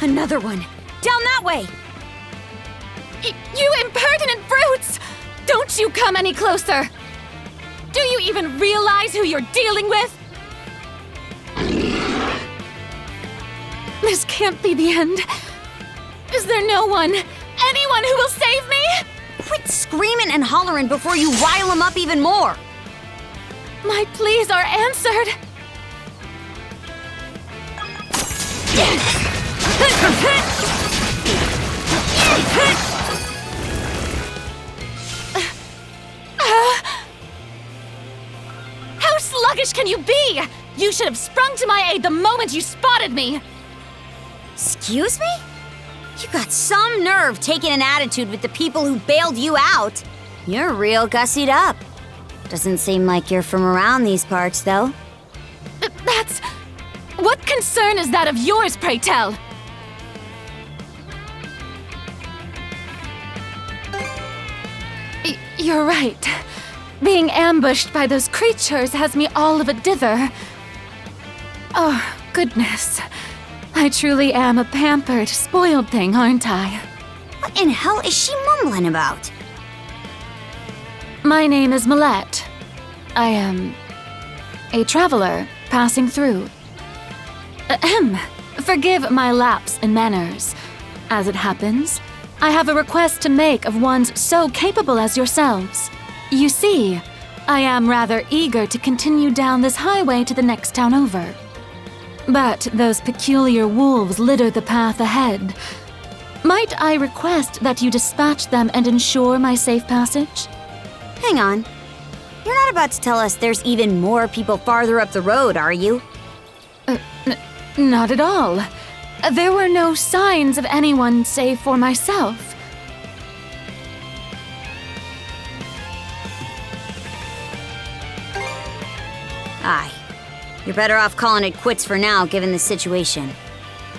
Another one. Down that way! You impertinent brutes! Don't you come any closer! Do you even realize who you're dealing with? This can't be the end. Is there no one, anyone who will save me? Quit screaming and hollering before you rile them up even more! My pleas are answered. How sluggish can you be? You should have sprung to my aid the moment you spotted me. Excuse me? You got some nerve taking an attitude with the people who bailed you out. You're real gussied up. Doesn't seem like you're from around these parts, though. That's... What concern is that of yours, pray tell? You're right. Being ambushed by those creatures has me all of a dither. Oh, goodness. I truly am a pampered, spoiled thing, aren't I? What in hell is she mumbling about? My name is Millette. I am a traveler passing through. Ahem. Forgive my lapse in manners. As it happens, I have a request to make of ones so capable as yourselves. You see, I am rather eager to continue down this highway to the next town over. But those peculiar wolves litter the path ahead. Might I request that you dispatch them and ensure my safe passage? Hang on. You're not about to tell us there's even more people farther up the road, are you? Not at all. There were no signs of anyone save for myself. Aye. You're better off calling it quits for now, given the situation.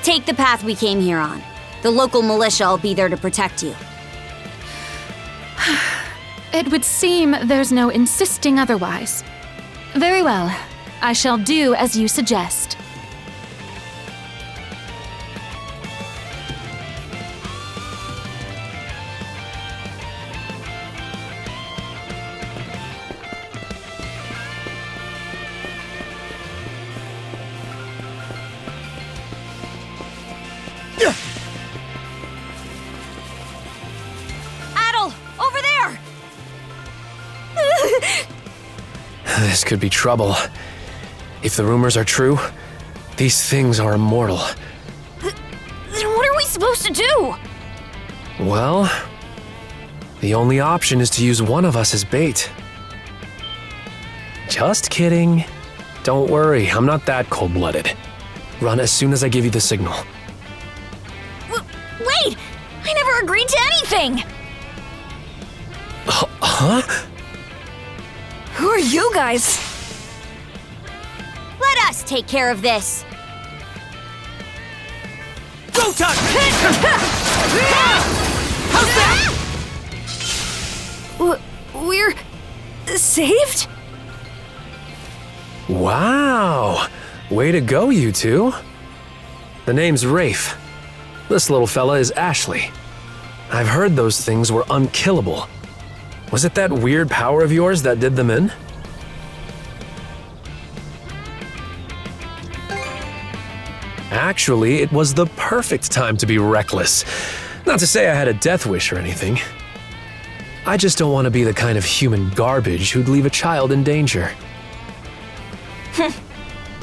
Take the path we came here on. The local militia will be there to protect you. It would seem there's no insisting otherwise. Very well. I shall do as you suggest. This could be trouble. If the rumors are true, these things are immortal. Then what are we supposed to do? Well, the only option is to use one of us as bait. Just kidding. Don't worry, I'm not that cold-blooded. Run as soon as I give you the signal. Wait! I never agreed to anything! Huh? Who are you guys? Let us take care of this. Go time! How's that? We're saved? Wow! Way to go, you two. The name's Rafe. This little fella is Ashley. I've heard those things were unkillable. Was it that weird power of yours that did them in? Actually, it was the perfect time to be reckless. Not to say I had a death wish or anything. I just don't want to be the kind of human garbage who'd leave a child in danger.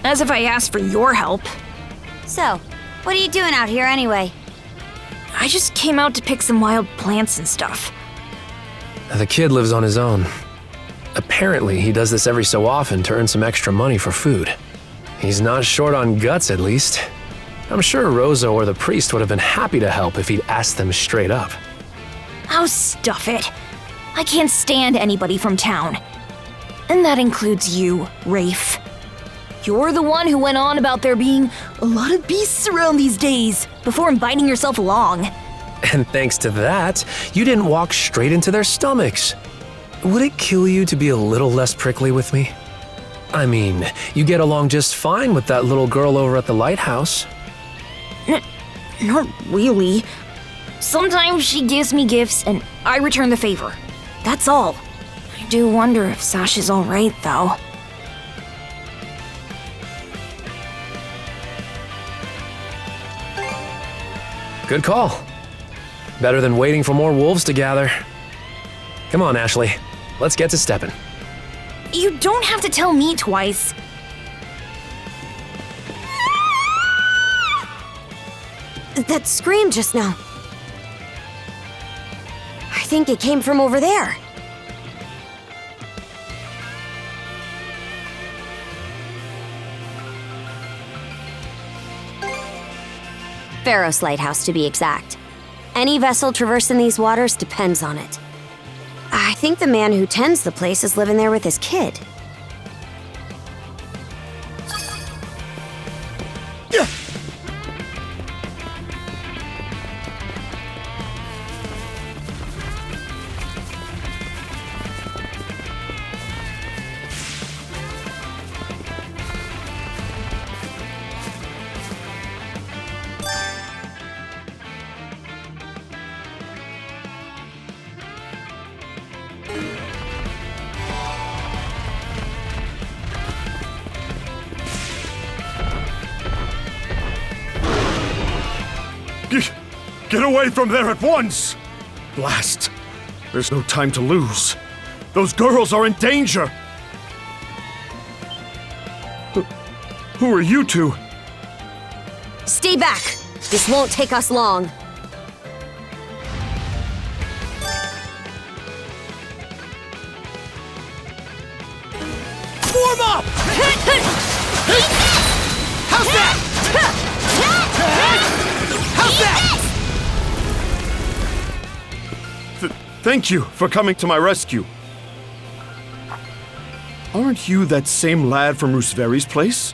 As if I asked for your help. So, what are you doing out here anyway? I just came out to pick some wild plants and stuff. The kid lives on his own. Apparently, he does this every so often to earn some extra money for food. He's not short on guts, at least. I'm sure Rosa or the priest would have been happy to help if he'd asked them straight up. Oh, stuff it. I can't stand anybody from town. And that includes you, Rafe. You're the one who went on about there being a lot of beasts around these days before inviting yourself along. And thanks to that, you didn't walk straight into their stomachs. Would it kill you to be a little less prickly with me? I mean, you get along just fine with that little girl over at the lighthouse. Not really. Sometimes she gives me gifts and I return the favor. That's all. I do wonder if Sash is alright, though. Good call. Better than waiting for more wolves to gather. Come on, Ashley. Let's get to stepping. You don't have to tell me twice. That scream just now. I think it came from over there. Pharos Lighthouse, to be exact. Any vessel traversing these waters depends on it. I think the man who tends the place is living there with his kid. Get away from there at once! Blast! There's no time to lose. Those girls are in danger! Who are you two? Stay back! This won't take us long. Form up! How's that? How's that? Thank you for coming to my rescue. Aren't you that same lad from Rooseveri's place?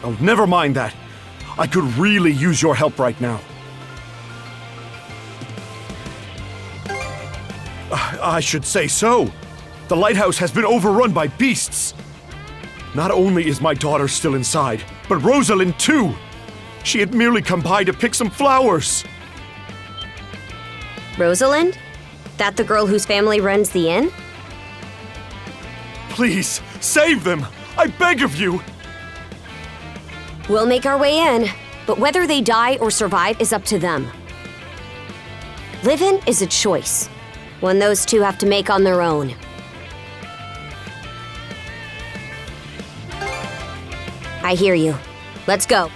Oh, never mind that. I could really use your help right now. I should say so. The lighthouse has been overrun by beasts. Not only is my daughter still inside, but Rosalind too. She had merely come by to pick some flowers. Rosalind? That the girl whose family runs the inn? Please, save them! I beg of you! We'll make our way in, but whether they die or survive is up to them. Living is a choice, one those two have to make on their own. I hear you. Let's go.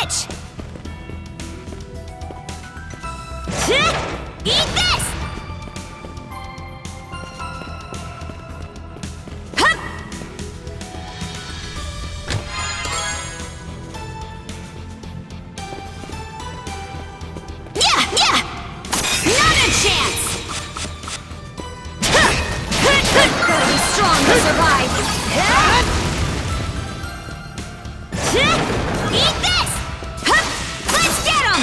switch! Eat this! Hup! Yeah! Not a chance! Gotta be strong to survive. Eat this! Let's get him!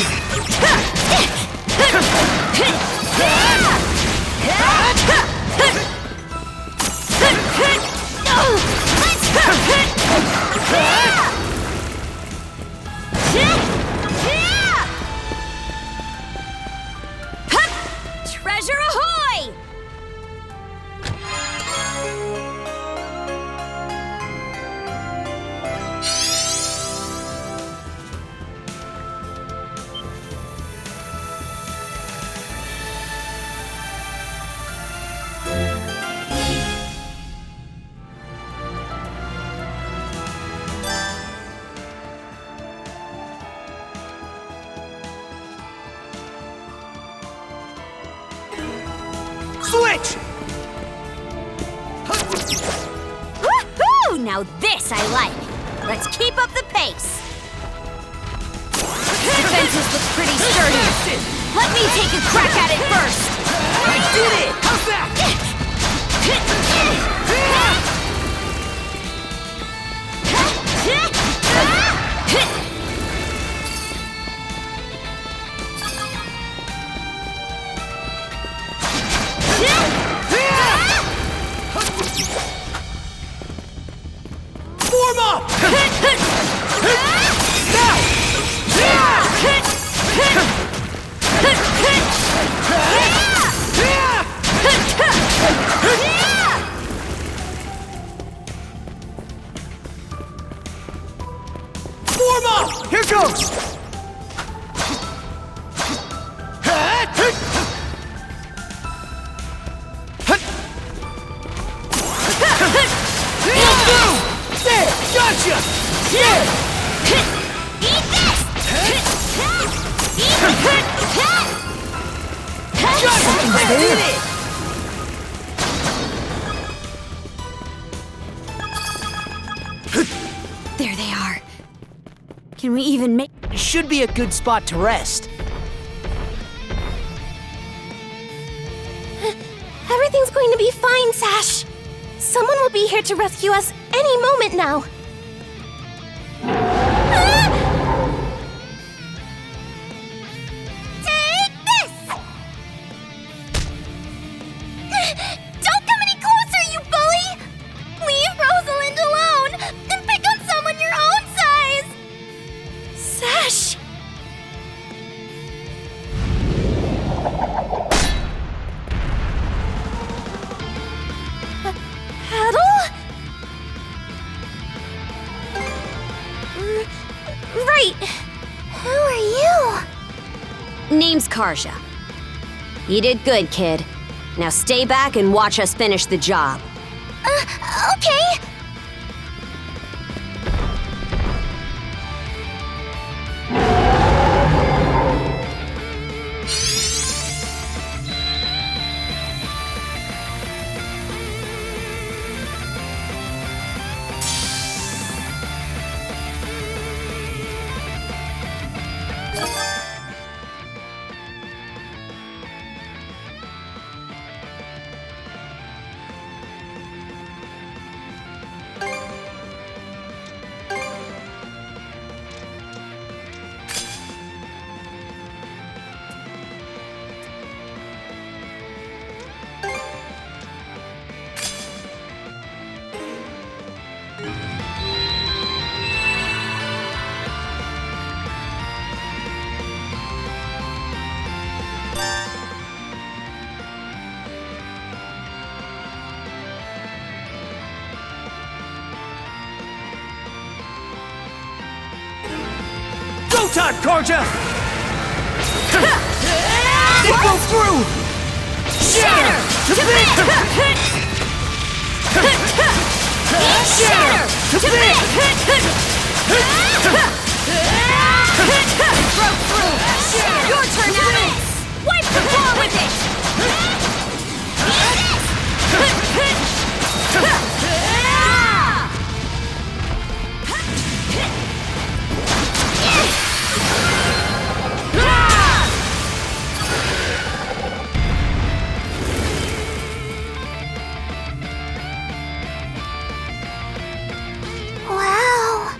Treasure ahoy! Switch! Woohoo! Now this I like. Let's keep up the pace. Defenses look pretty sturdy. Let me take a crack at it first. I did it! How's that? Form up! Form up! Here goes! There! Gotcha! Yeah! Eat this! I did it! There they are. Can we even make... Should be a good spot to rest. Everything's going to be fine, Sash. Someone will be here to rescue us any moment now. Take this! Don't come any closer, you bully! Leave Rosalind alone and pick on someone your own size! Sash! Paddle? Right. Who are you? Name's Karja. You did good, kid. Now stay back and watch us finish the job. Okay. Go time, Karja! It goes through! Shatter! To bit! Shatter! To bit! broke through! Your turn, Adam! Wipe the floor with it! Wow.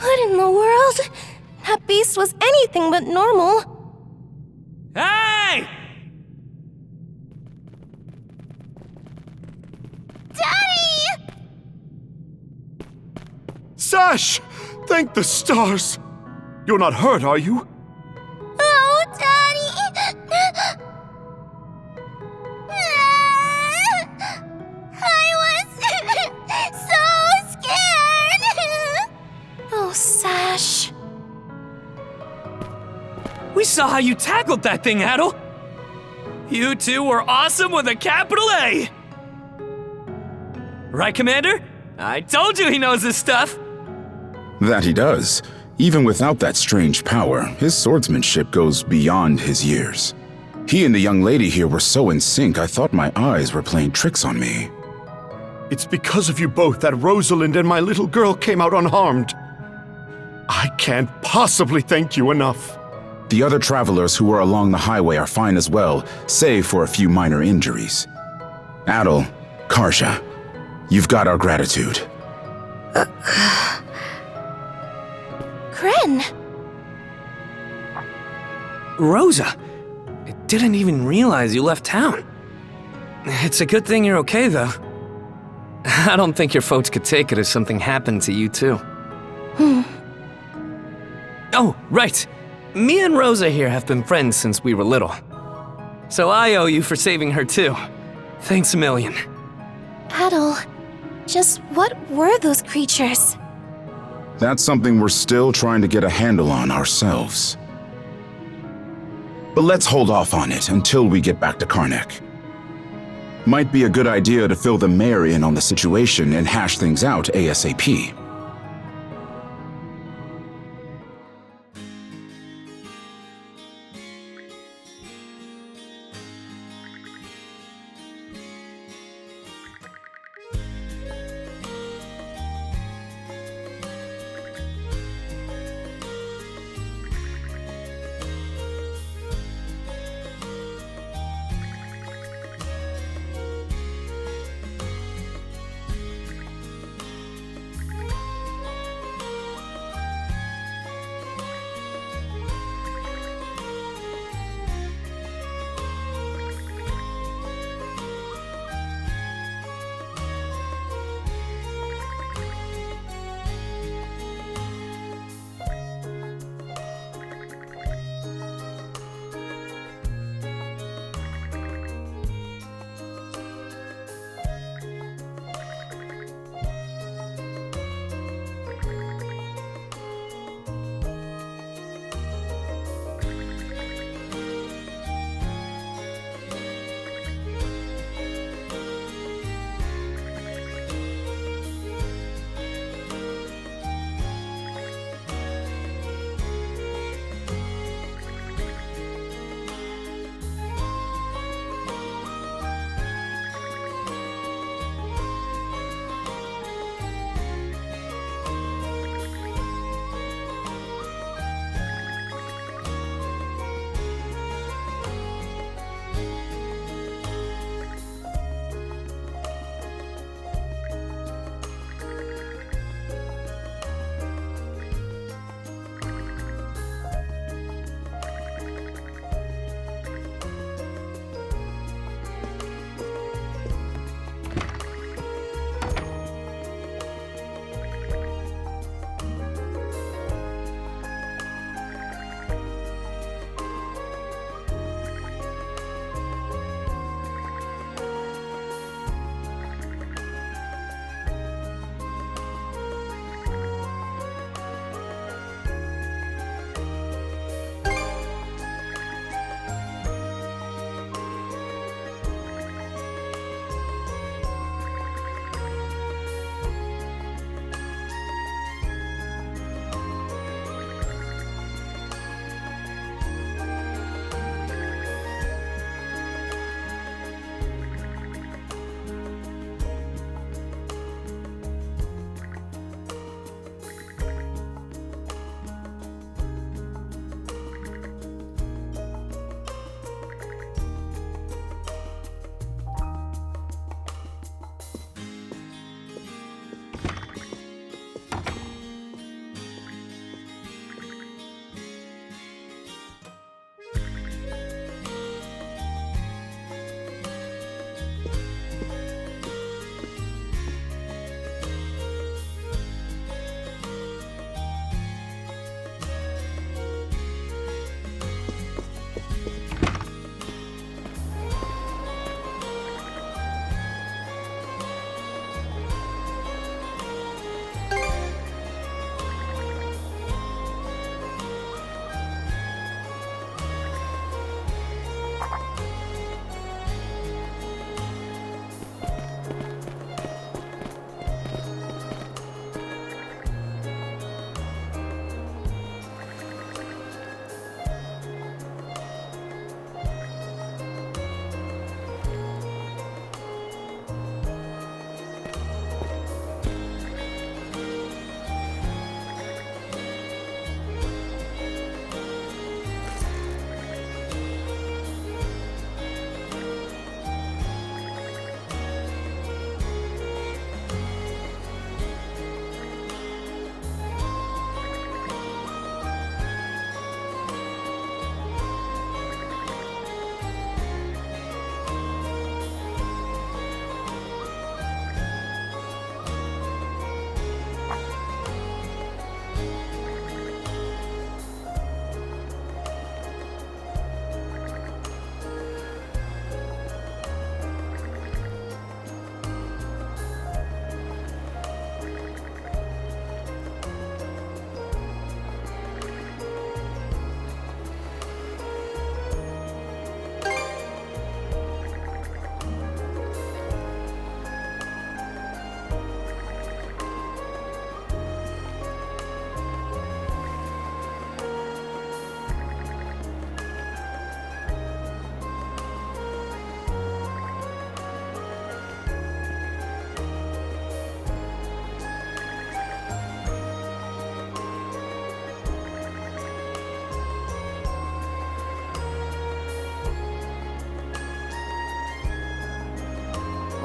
What in the world? That beast was anything but normal. Hey! Daddy! Sash! Thank the stars! You're not hurt, are you? Oh, Daddy! I was so scared! Oh, Sash. We saw how you tackled that thing, Adel. You two were awesome with a capital A. Right, Commander? I told you he knows his stuff. That he does. Even without that strange power, his swordsmanship goes beyond his years. He and the young lady here were so in sync, I thought my eyes were playing tricks on me. It's because of you both that Rosalind and my little girl came out unharmed. I can't possibly thank you enough. The other travelers who were along the highway are fine as well, save for a few minor injuries. Adel, Karja, you've got our gratitude. Kren! Rosa, I didn't even realize you left town. It's a good thing you're okay, though. I don't think your folks could take it if something happened to you, too. Oh, right. Me and Rosa here have been friends since we were little. So I owe you for saving her, too. Thanks a million. Adel, just what were those creatures? That's something we're still trying to get a handle on ourselves. But let's hold off on it until we get back to Karnak. Might be a good idea to fill the mayor in on the situation and hash things out ASAP.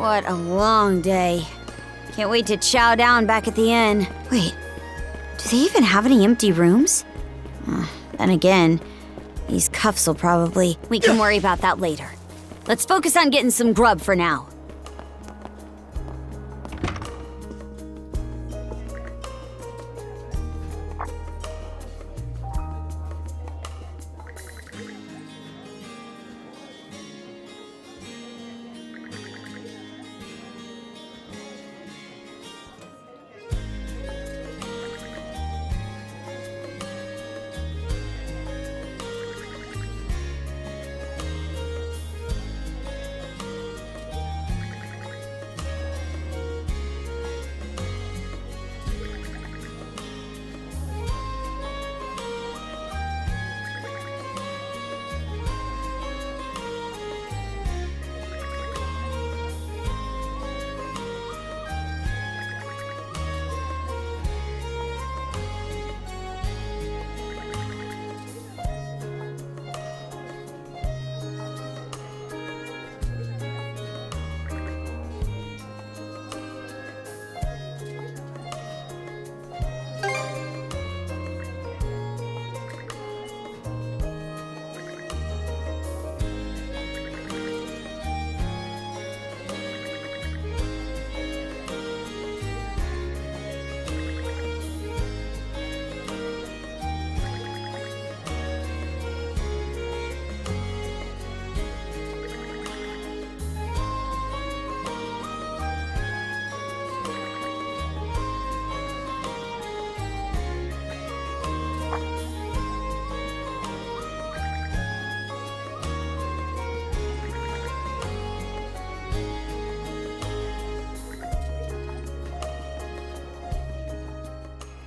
What a long day. Can't wait to chow down back at the inn. Wait, do they even have any empty rooms? Then again, these cuffs will probably... We can worry about that later. Let's focus on getting some grub for now.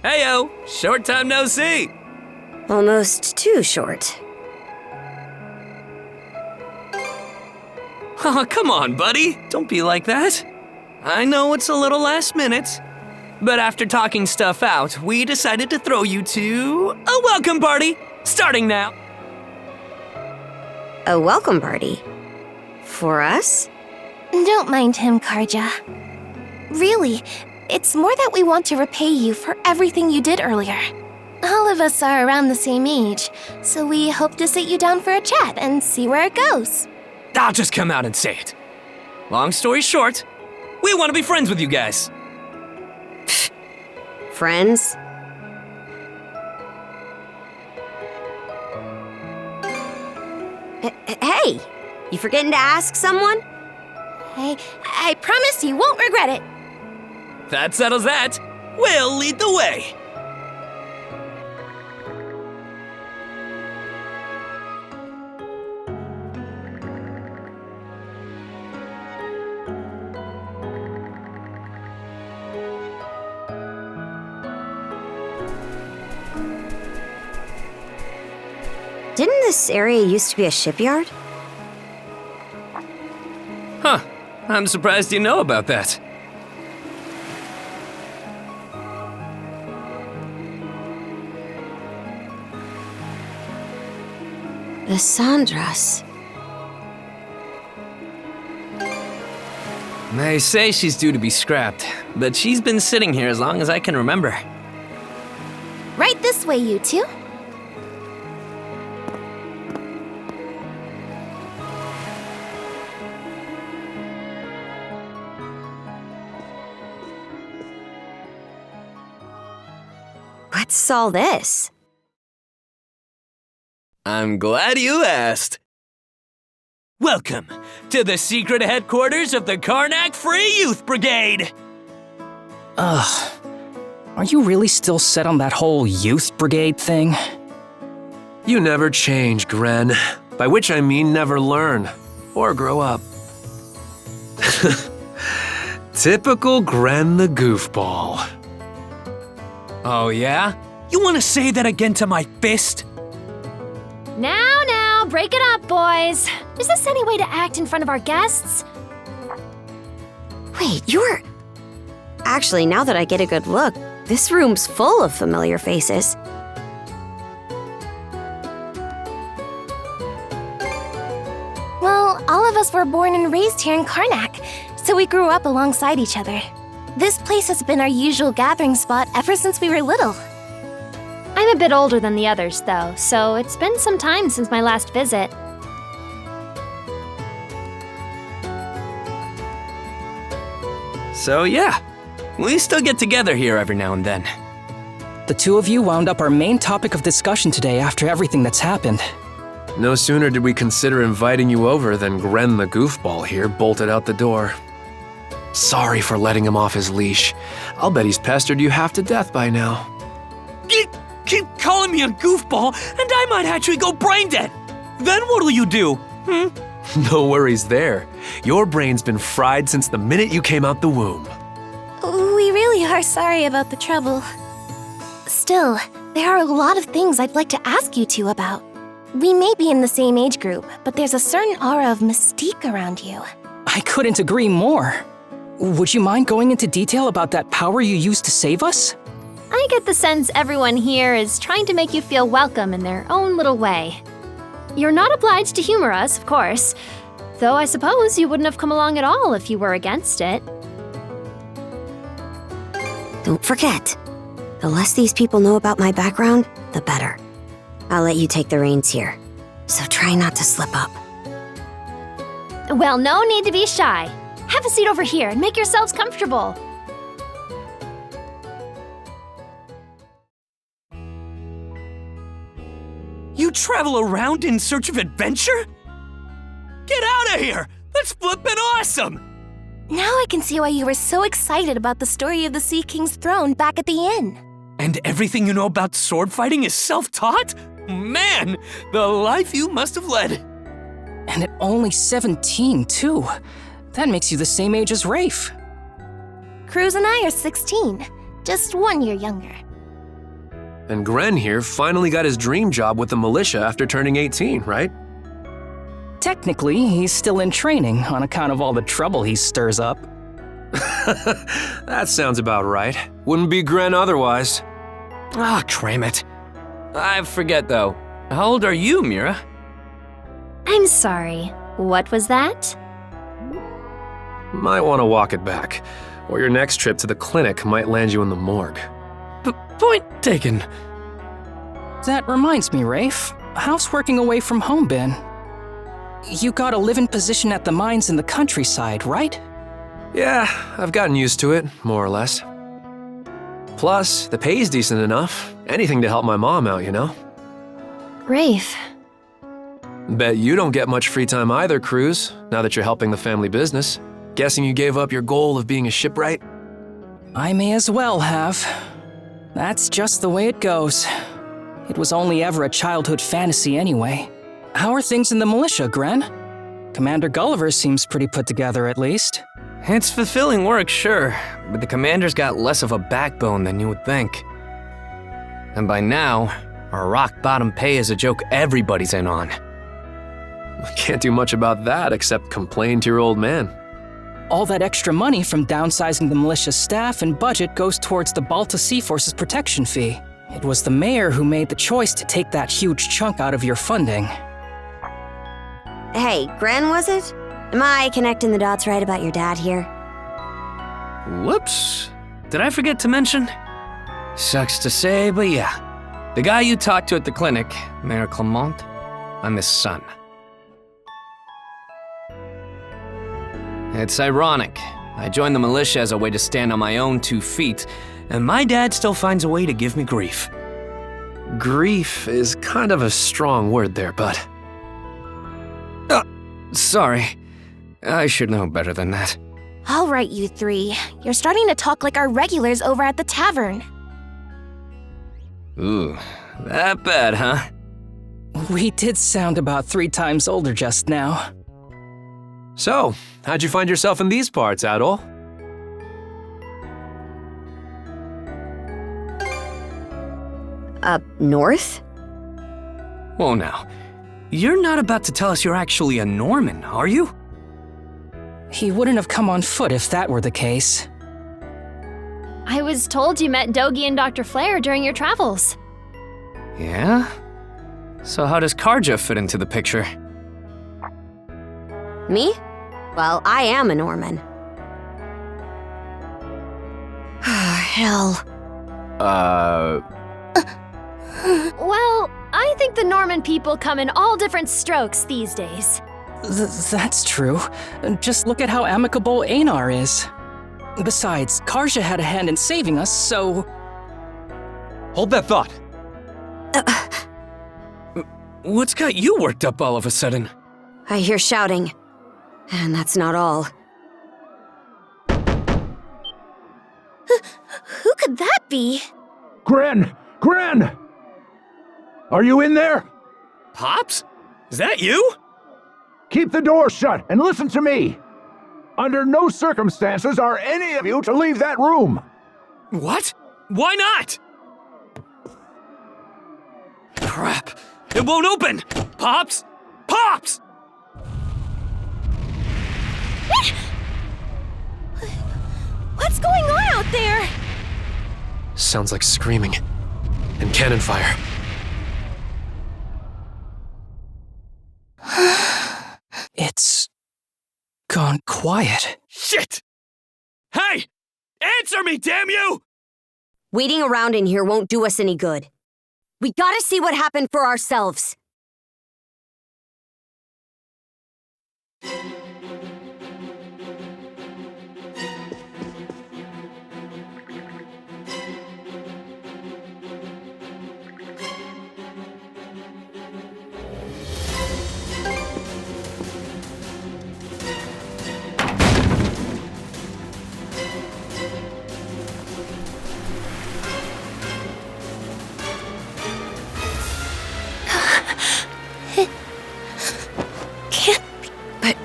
Heyo, short time no see. Almost too short. Oh, come on, buddy. Don't be like that. I know it's a little last minute, but after talking stuff out, we decided to throw you to a welcome party, starting now. A welcome party? For us? Don't mind him, Karja. Really, it's more that we want to repay you for everything you did earlier. All of us are around the same age, so we hope to sit you down for a chat and see where it goes. I'll just come out and say it. Long story short, we want to be friends with you guys. Friends? Hey, you forgetting to ask someone? I promise you won't regret it. That settles that. We'll lead the way. Didn't this area used to be a shipyard? Huh. I'm surprised you know about that. The Sandras. They say she's due to be scrapped, but she's been sitting here as long as I can remember. Right this way, you two. What's all this? I'm glad you asked. Welcome to the secret headquarters of the Karnak Free Youth Brigade! Ugh. Are you really still set on that whole youth brigade thing? You never change, Gren. By which I mean never learn. Or grow up. Typical Gren the goofball. Oh yeah? You want to say that again to my fist? Now, break it up, boys. Is this any way to act in front of our guests? Wait, you're... Actually, now that I get a good look, this room's full of familiar faces. Well, all of us were born and raised here in Karnak, so we grew up alongside each other. This place has been our usual gathering spot ever since we were little. I'm a bit older than the others, though, so it's been some time since my last visit. So yeah, we still get together here every now and then. The two of you wound up our main topic of discussion today after everything that's happened. No sooner did we consider inviting you over than Gren the goofball here bolted out the door. Sorry for letting him off his leash. I'll bet he's pestered you half to death by now. Keep calling me a goofball, and I might actually go brain dead. Then what'll you do? No worries there. Your brain's been fried since the minute you came out the womb. We really are sorry about the trouble. Still, there are a lot of things I'd like to ask you two about. We may be in the same age group, but there's a certain aura of mystique around you. I couldn't agree more. Would you mind going into detail about that power you used to save us? I get the sense everyone here is trying to make you feel welcome in their own little way. You're not obliged to humor us, of course, though I suppose you wouldn't have come along at all if you were against it. Don't forget, the less these people know about my background, the better. I'll let you take the reins here, so try not to slip up. Well, no need to be shy. Have a seat over here and make yourselves comfortable. You travel around in search of adventure? Get out of here! That's flippin' awesome! Now I can see why you were so excited about the story of the Sea King's throne back at the inn. And everything you know about sword fighting is self-taught? Man, the life you must have led. And at only 17, too. That makes you the same age as Rafe. Cruz and I are 16, just 1 year younger. And Gren here finally got his dream job with the militia after turning 18, right? Technically, he's still in training on account of all the trouble he stirs up. That sounds about right. Wouldn't be Gren otherwise. Ah, cram it. I forget, though. How old are you, Mira? I'm sorry. What was that? Might want to walk it back, or your next trip to the clinic might land you in the morgue. Point taken. That reminds me, Rafe. How's working away from home been? You got a live-in position at the mines in the countryside, right? Yeah, I've gotten used to it, more or less. Plus, the pay's decent enough. Anything to help my mom out, you know? Rafe. Bet you don't get much free time either, Cruz, now that you're helping the family business. Guessing you gave up your goal of being a shipwright? I may as well have. That's just the way it goes. It was only ever a childhood fantasy anyway. How are things in the militia, Gren? Commander Gulliver seems pretty put together, at least. It's fulfilling work, sure, but the commander's got less of a backbone than you would think. And by now, our rock-bottom pay is a joke everybody's in on. Can't do much about that except complain to your old man. All that extra money from downsizing the militia staff and budget goes towards the Balta Sea Force's protection fee. It was the mayor who made the choice to take that huge chunk out of your funding. Hey, Gren, was it? Am I connecting the dots right about your dad here? Whoops. Did I forget to mention? Sucks to say, but yeah. The guy you talked to at the clinic, Mayor Clement, I'm his son. It's ironic. I joined the militia as a way to stand on my own 2 feet, and my dad still finds a way to give me grief. Grief is kind of a strong word there, bud. Sorry. I should know better than that. All right, you three. You're starting to talk like our regulars over at the tavern. Ooh, that bad, huh? We did sound about 3 times older just now. So, how'd you find yourself in these parts, Adol? Up north? Whoa now. You're not about to tell us you're actually a Norman, are you? He wouldn't have come on foot if that were the case. I was told you met Dogi and Dr. Flair during your travels. Yeah? So how does Karja fit into the picture? Me? Well, I am a Norman. hell? Well, I think the Norman people come in all different strokes these days. That's true. Just look at how amicable Einar is. Besides, Karja had a hand in saving us, so... Hold that thought. What's got you worked up all of a sudden? I hear shouting. And that's not all. Who could that be? Gren! Gren! Are you in there? Pops? Is that you? Keep the door shut and listen to me. Under no circumstances are any of you to leave that room. What? Why not? Crap. It won't open! Pops! Pops! What's going on out there? Sounds like screaming and cannon fire. It's gone quiet. Shit! Hey! Answer me, damn you! Waiting around in here won't do us any good. We gotta see what happened for ourselves.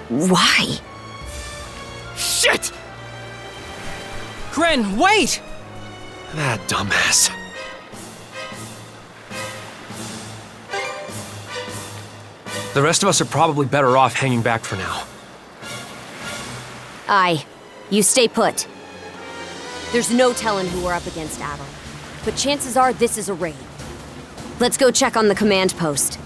Why? Shit! Gren, wait! That dumbass. The rest of us are probably better off hanging back for now. Aye. You stay put. There's no telling who we're up against, Adel. But chances are this is a raid. Let's go check on the command post.